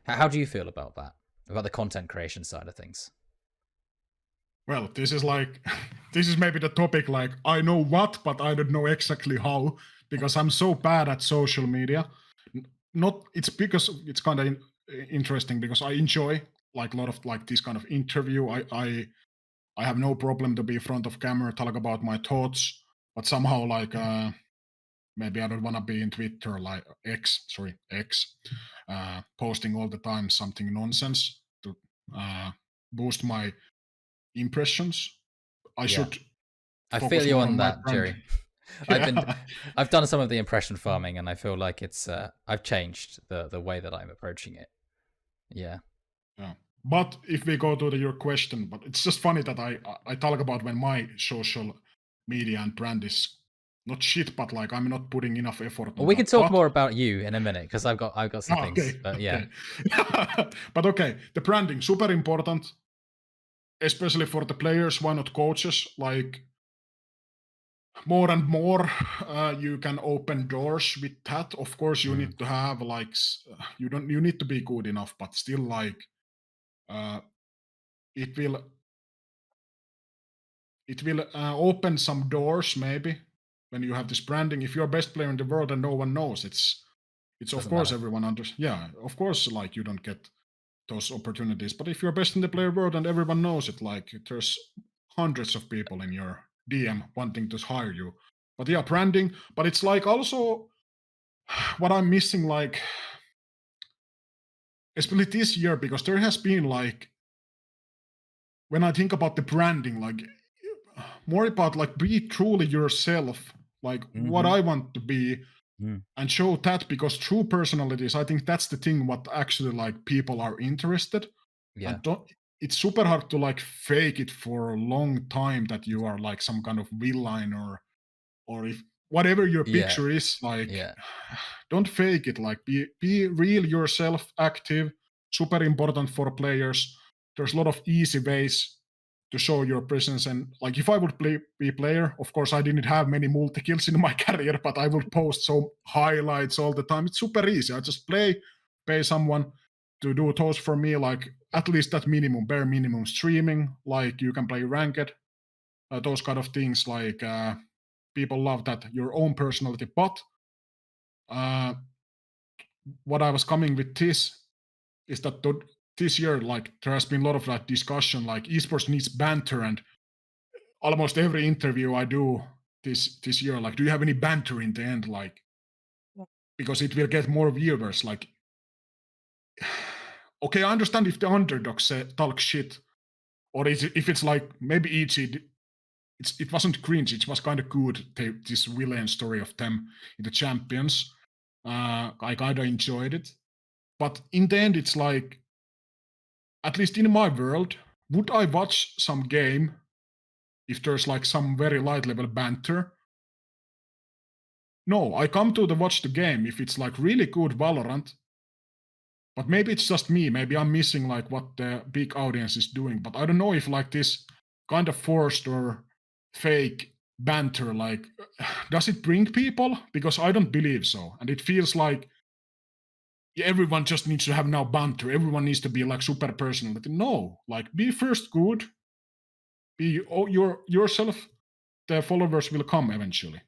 How do you feel about that? About the content creation side of things? Well, this is like, this is maybe the topic, like, I know what, but I don't know exactly how, because I'm so bad at social media. Not, it's because it's kind of interesting, because I enjoy like a lot of like this kind of interview. I have no problem to be in front of camera, talk about my thoughts, but somehow like, maybe I don't want to be in Twitter, like X, posting all the time something nonsense to boost my impressions. I should. I feel you on that, brand. Jerry. I've done some of the impression farming, and I feel like it's I've changed the way that I'm approaching it. Yeah. But if we go to your question, but it's just funny that I talk about when my social media and brand is not shit, but like I'm not putting enough effort. Well, we can talk more about you in a minute because I've got some things. Okay, but yeah. But okay, the branding super important, especially for the players. Why not coaches? Like more and more, you can open doors with that. Of course, you need to have like you need to be good enough, but still like it will open some doors maybe when you have this branding. If you're best player in the world and no one knows, It's of Doesn't course matter. everyone of course, like you don't get those opportunities. But if you're best in the player world and everyone knows it, like there's hundreds of people in your DM wanting to hire you. But yeah, branding. But it's like also what I'm missing, like especially this year, because there has been like, when I think about the branding, like more about like be truly yourself, like what I want to be, and show that, because true personalities, I think that's the thing what actually like people are interested. Yeah. And it's super hard to like fake it for a long time that you are like some kind of villain, or if whatever your Yeah. picture is, like Yeah. don't fake it, like be real yourself, active, super important for players. There's a lot of easy ways to show your presence. And like if I would be player, of course I didn't have many multi kills in my career, but I would post some highlights all the time. It's super easy. I just pay someone to do those for me, like at least that minimum, bare minimum streaming, like you can play ranked, those kind of things. Like people love that, your own personality. But what I was coming with this is that this year, like there has been a lot of that discussion, like esports needs banter, and almost every interview I do this year, like, do you have any banter in the end, like, because it will get more viewers, like. Okay, I understand if the underdogs talk shit, or if it's like maybe EG, it wasn't cringe, it was kind of good, this villain story of them in the champions. I kind of enjoyed it, but in the end, it's like, at least in my world, would I watch some game if there's like some very light level banter? No, I come to watch the game if it's like really good Valorant. But maybe it's just me. Maybe I'm missing like what the big audience is doing. But I don't know if like this kind of forced or fake banter, like, does it bring people? Because I don't believe so. And it feels like everyone just needs to have now banter. Everyone needs to be like super personality. No, like be first good. Be yourself. The followers will come eventually.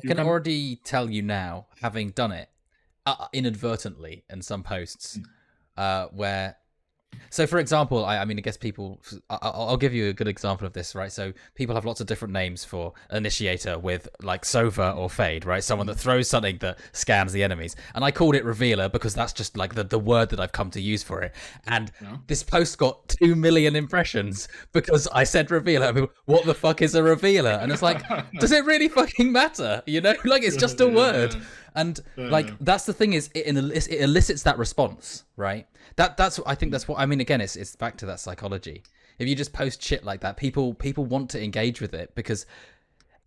I can already tell you now, having done it inadvertently in some posts, where. So, for example, I mean, I guess people. I'll give you a good example of this, right? So, people have lots of different names for initiator, with like Sova or Fade, right? Someone that throws something that scans the enemies, and I called it Revealer because that's just like the word that I've come to use for it. And this post got 2 million impressions because I said Revealer. I mean, what the fuck is a Revealer? And it's like, does it really fucking matter? You know, like it's just a word. And like that's the thing, is it elicits that response, right? That's I think that's what I mean. Again, it's back to that psychology. If you just post shit like that, people want to engage with it, because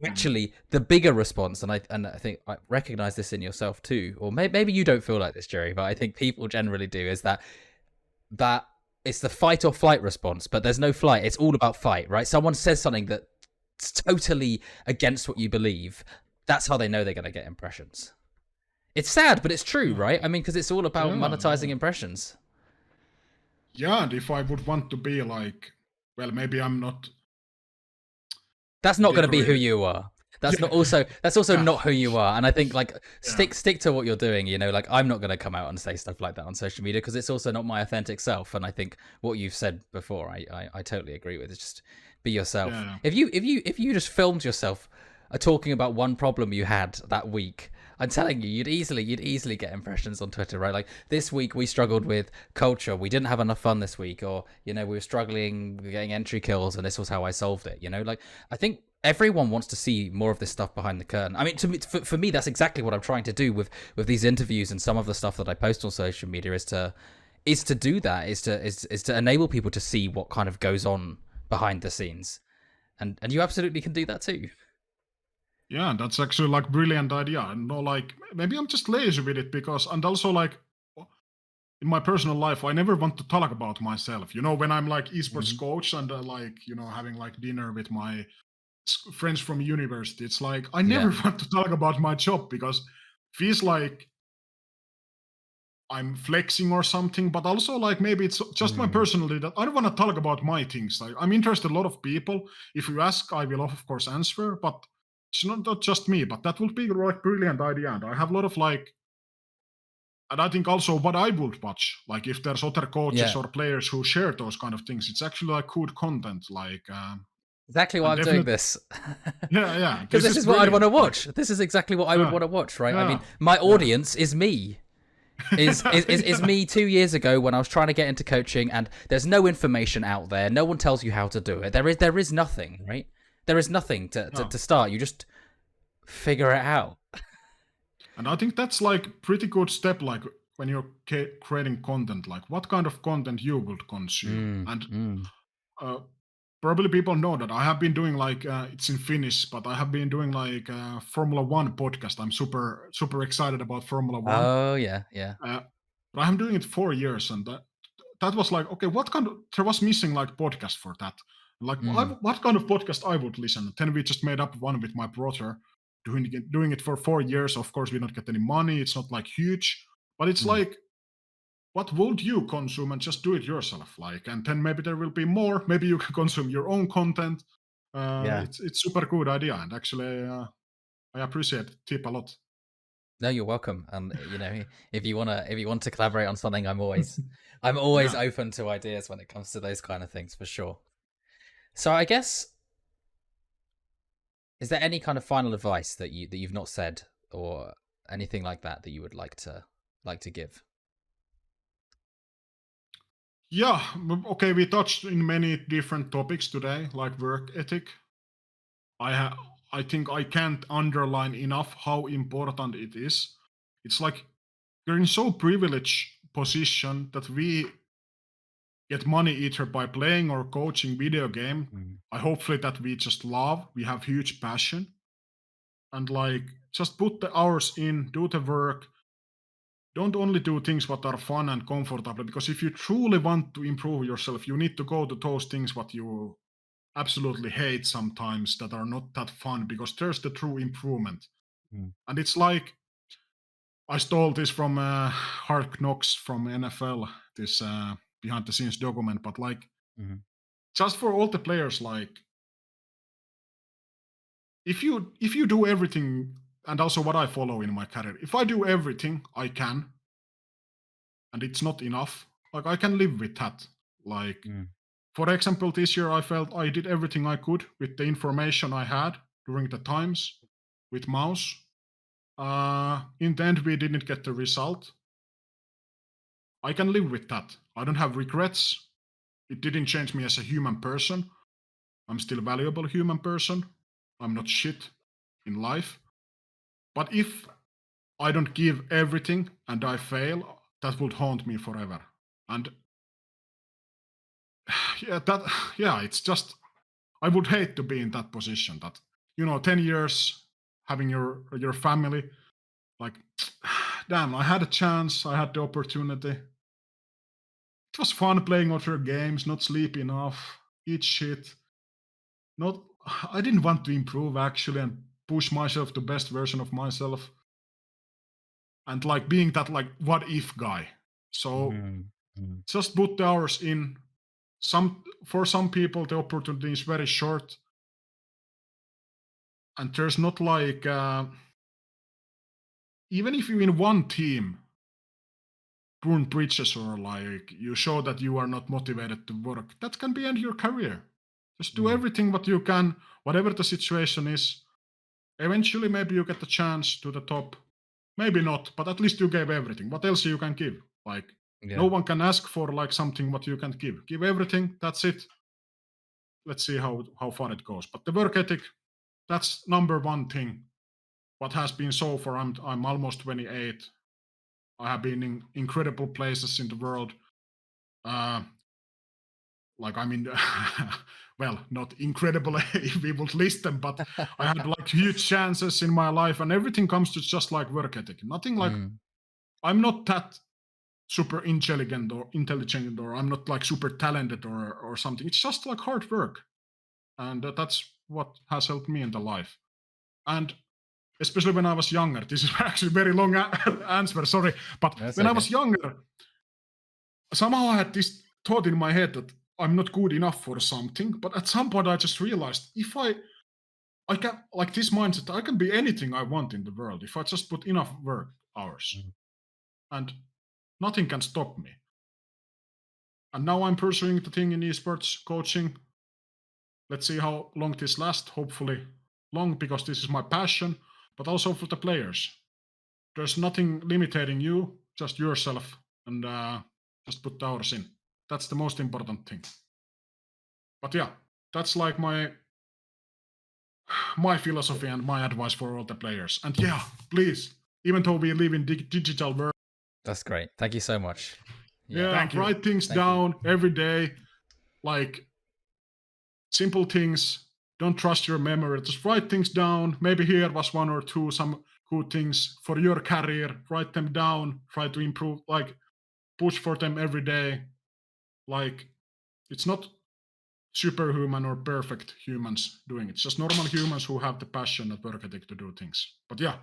actually the bigger response, and I think I recognize this in yourself too, or maybe you don't feel like this, Jerry, but I think people generally do, is that it's the fight or flight response, but there's no flight. It's all about fight, right? Someone says something that's totally against what you believe. That's how they know they're going to get impressions. It's sad, but it's true, right? I mean, because it's all about monetizing impressions. Yeah, and if I would want to be like, well, maybe I'm not. That's not going to be who you are. That's also not who you are. And I think like stick to what you're doing. You know, like I'm not going to come out and say stuff like that on social media, because it's also not my authentic self. And I think what you've said before, I totally agree with. It's just be yourself. Yeah. If you just filmed yourself talking about one problem you had that week, I'm telling you, you'd easily get impressions on Twitter, right? Like this week we struggled with culture. We didn't have enough fun this week, or, you know, we were struggling getting entry kills, and this was how I solved it. You know, like I think everyone wants to see more of this stuff behind the curtain. I mean, for me, that's exactly what I'm trying to do with these interviews and some of the stuff that I post on social media, is to do that, is to enable people to see what kind of goes on behind the scenes, and you absolutely can do that too. Yeah, that's actually like brilliant idea. No, like maybe I'm just lazy with it, because, and also like in my personal life, I never want to talk about myself. You know, when I'm like esports coach and like, you know, having like dinner with my friends from university, it's like I never want to talk about my job, because it feels like I'm flexing or something. But also like maybe it's just my personality that I don't want to talk about my things. Like I'm interested in a lot of people. If you ask, I will of course answer, but it's not just me. But that would be like brilliant idea. And I have a lot of like And I think also what I would watch, like if there's other coaches Yeah. or players who share those kind of things, it's actually like good content. Like Exactly why and I'm doing definitely, this. yeah, Because this is what I'd want to watch. This is exactly what I would Yeah, want to watch, right? I mean, yeah, my yeah. audience is me. Is me 2 years ago when I was trying to get into coaching, and there's no information out there. No one tells you how to do it. There is nothing, right? There is nothing to start. You just figure it out. And I think that's like pretty good step, like when you're creating content, like what kind of content you would consume. And probably people know that I have been doing like it's in Finnish, but I have been doing like Formula One podcast. I'm super excited about Formula One. Oh yeah. But I'm doing it 4 years, and that was like, okay, what kind of, there was missing like podcast for that. Like what kind of podcast I would listen. Then we just made up one with my brother, doing it for 4 years. Of course, we don't get any money. It's not like huge, but it's like, what would you consume, and just do it yourself. Like, and then maybe there will be more. Maybe you can consume your own content. It's super good idea, and actually, I appreciate the tip a lot. No, you're welcome. And you know, if you want to collaborate on something, I'm always open to ideas when it comes to those kind of things, for sure. So I guess, is there any kind of final advice that you've not said, or anything like that you would like to give? Yeah, okay. We touched in many different topics today, like work ethic. I think I can't underline enough how important it is. It's like you're in so privileged position that we get money either by playing or coaching video game. I hopefully that we just love, we have huge passion, and like just put the hours in, do the work. Don't only do things what are fun and comfortable, because if you truly want to improve yourself, you need to go to those things what you absolutely hate sometimes, that are not that fun, because there's the true improvement. And it's like, I stole this from Hard Knocks from NFL, this behind the scenes document, but like just for all the players, like if you do everything, and also what I follow in my career, if I do everything I can and it's not enough, like I can live with that. Like for example, this year I felt I did everything I could with the information I had during the times with Mouz. In the end, we didn't get the result. I can live with that. I don't have regrets. It didn't change me as a human person. I'm still a valuable human person. I'm not shit in life. But if I don't give everything and I fail, that would haunt me forever. And it's just, I would hate to be in that position, that 10 years having your family, like, damn, I had a chance, I had the opportunity. It was fun playing other games, not sleep enough, eat shit. I didn't want to improve actually and push myself to best version of myself. And like being that like what if guy. So just put the hours in. For some people the opportunity is very short. And there's not like even if you in one team burn bridges, or like you show that you are not motivated to work, that can be end your career. Just do everything what you can, whatever the situation is. Eventually maybe you get the chance to the top, maybe not, but at least you gave everything. What else you can give? Like no one can ask for like something what you can't give everything, that's it. Let's see how far it goes. But the work ethic, that's number one thing what has been so far. I'm almost 28. I have been in incredible places in the world. Like I mean, well, not incredible if we would list them, but I had like huge chances in my life, and everything comes to just like work ethic. Nothing like I'm not that super intelligent, or I'm not like super talented or something. It's just like hard work, and that's what has helped me in the life. And especially when I was younger, this is actually a very long answer, sorry, but when I was younger, somehow I had this thought in my head that I'm not good enough for something, but at some point I just realized if I can, like this mindset, I can be anything I want in the world if I just put enough work hours. and nothing can stop me. And now I'm pursuing the thing in esports coaching. Let's see how long this lasts. Hopefully long, because this is my passion, but also for the players. There's nothing limiting you, just yourself, and just put the hours in. That's the most important thing. But yeah, that's like my philosophy and my advice for all the players. And yeah, please, even though we live in digital world. That's great. Thank you so much. Yeah, write things down every day, like simple things. Don't trust your memory. Just write things down. Maybe here was one or two some good things for your career. Write them down. Try to improve. Like push for them every day. Like it's not superhuman or perfect humans doing it. It's just normal humans who have the passion and work ethic to do things. But yeah,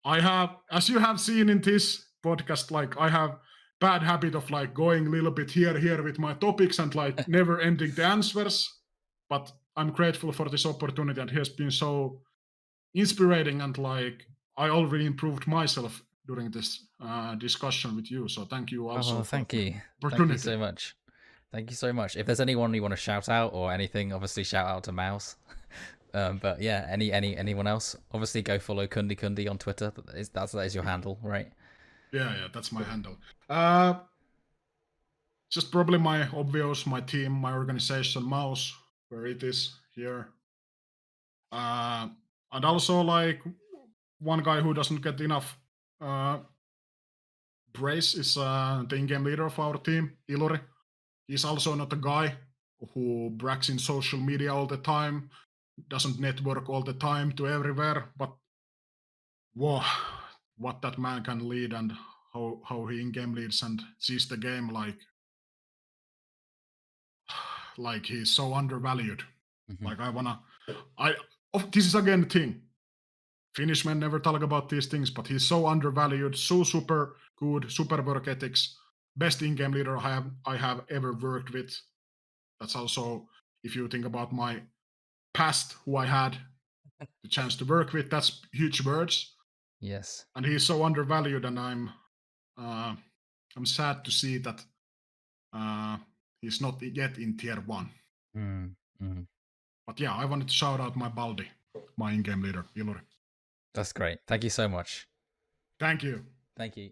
I have, as you have seen in this podcast, like I have bad habit of like going a little bit here with my topics and like never ending the answers. But I'm grateful for this opportunity, and it has been so inspiring, and like I already improved myself during this discussion with you. So thank you also. Thank you. Opportunity. Thank you so much. Thank you so much. If there's anyone you want to shout out or anything, obviously shout out to Mouz. But yeah, anyone else? Obviously, go follow KundiKundi on Twitter. That is your handle, right? Yeah, that's my handle. Just probably my obvious, my team, my organization, Mouz, where it is here. And also like one guy who doesn't get enough praise is the in-game leader of our team, Ilori. He's also not a guy who brags in social media all the time, doesn't network all the time to everywhere, but whoa, what that man can lead and how he in-game leads and sees the game like he's so undervalued. Like this is again the thing. Finnish men never talk about these things, but he's so undervalued, so super good, super work ethics, best in-game leader I have ever worked with. That's also, if you think about my past, who I had the chance to work with, that's huge words. Yes. And he's so undervalued, and I'm sad to see that he's not yet in tier 1. But yeah, I wanted to shout out my Baldi, my in-game leader, Ilori. That's great. Thank you so much. Thank you. Thank you.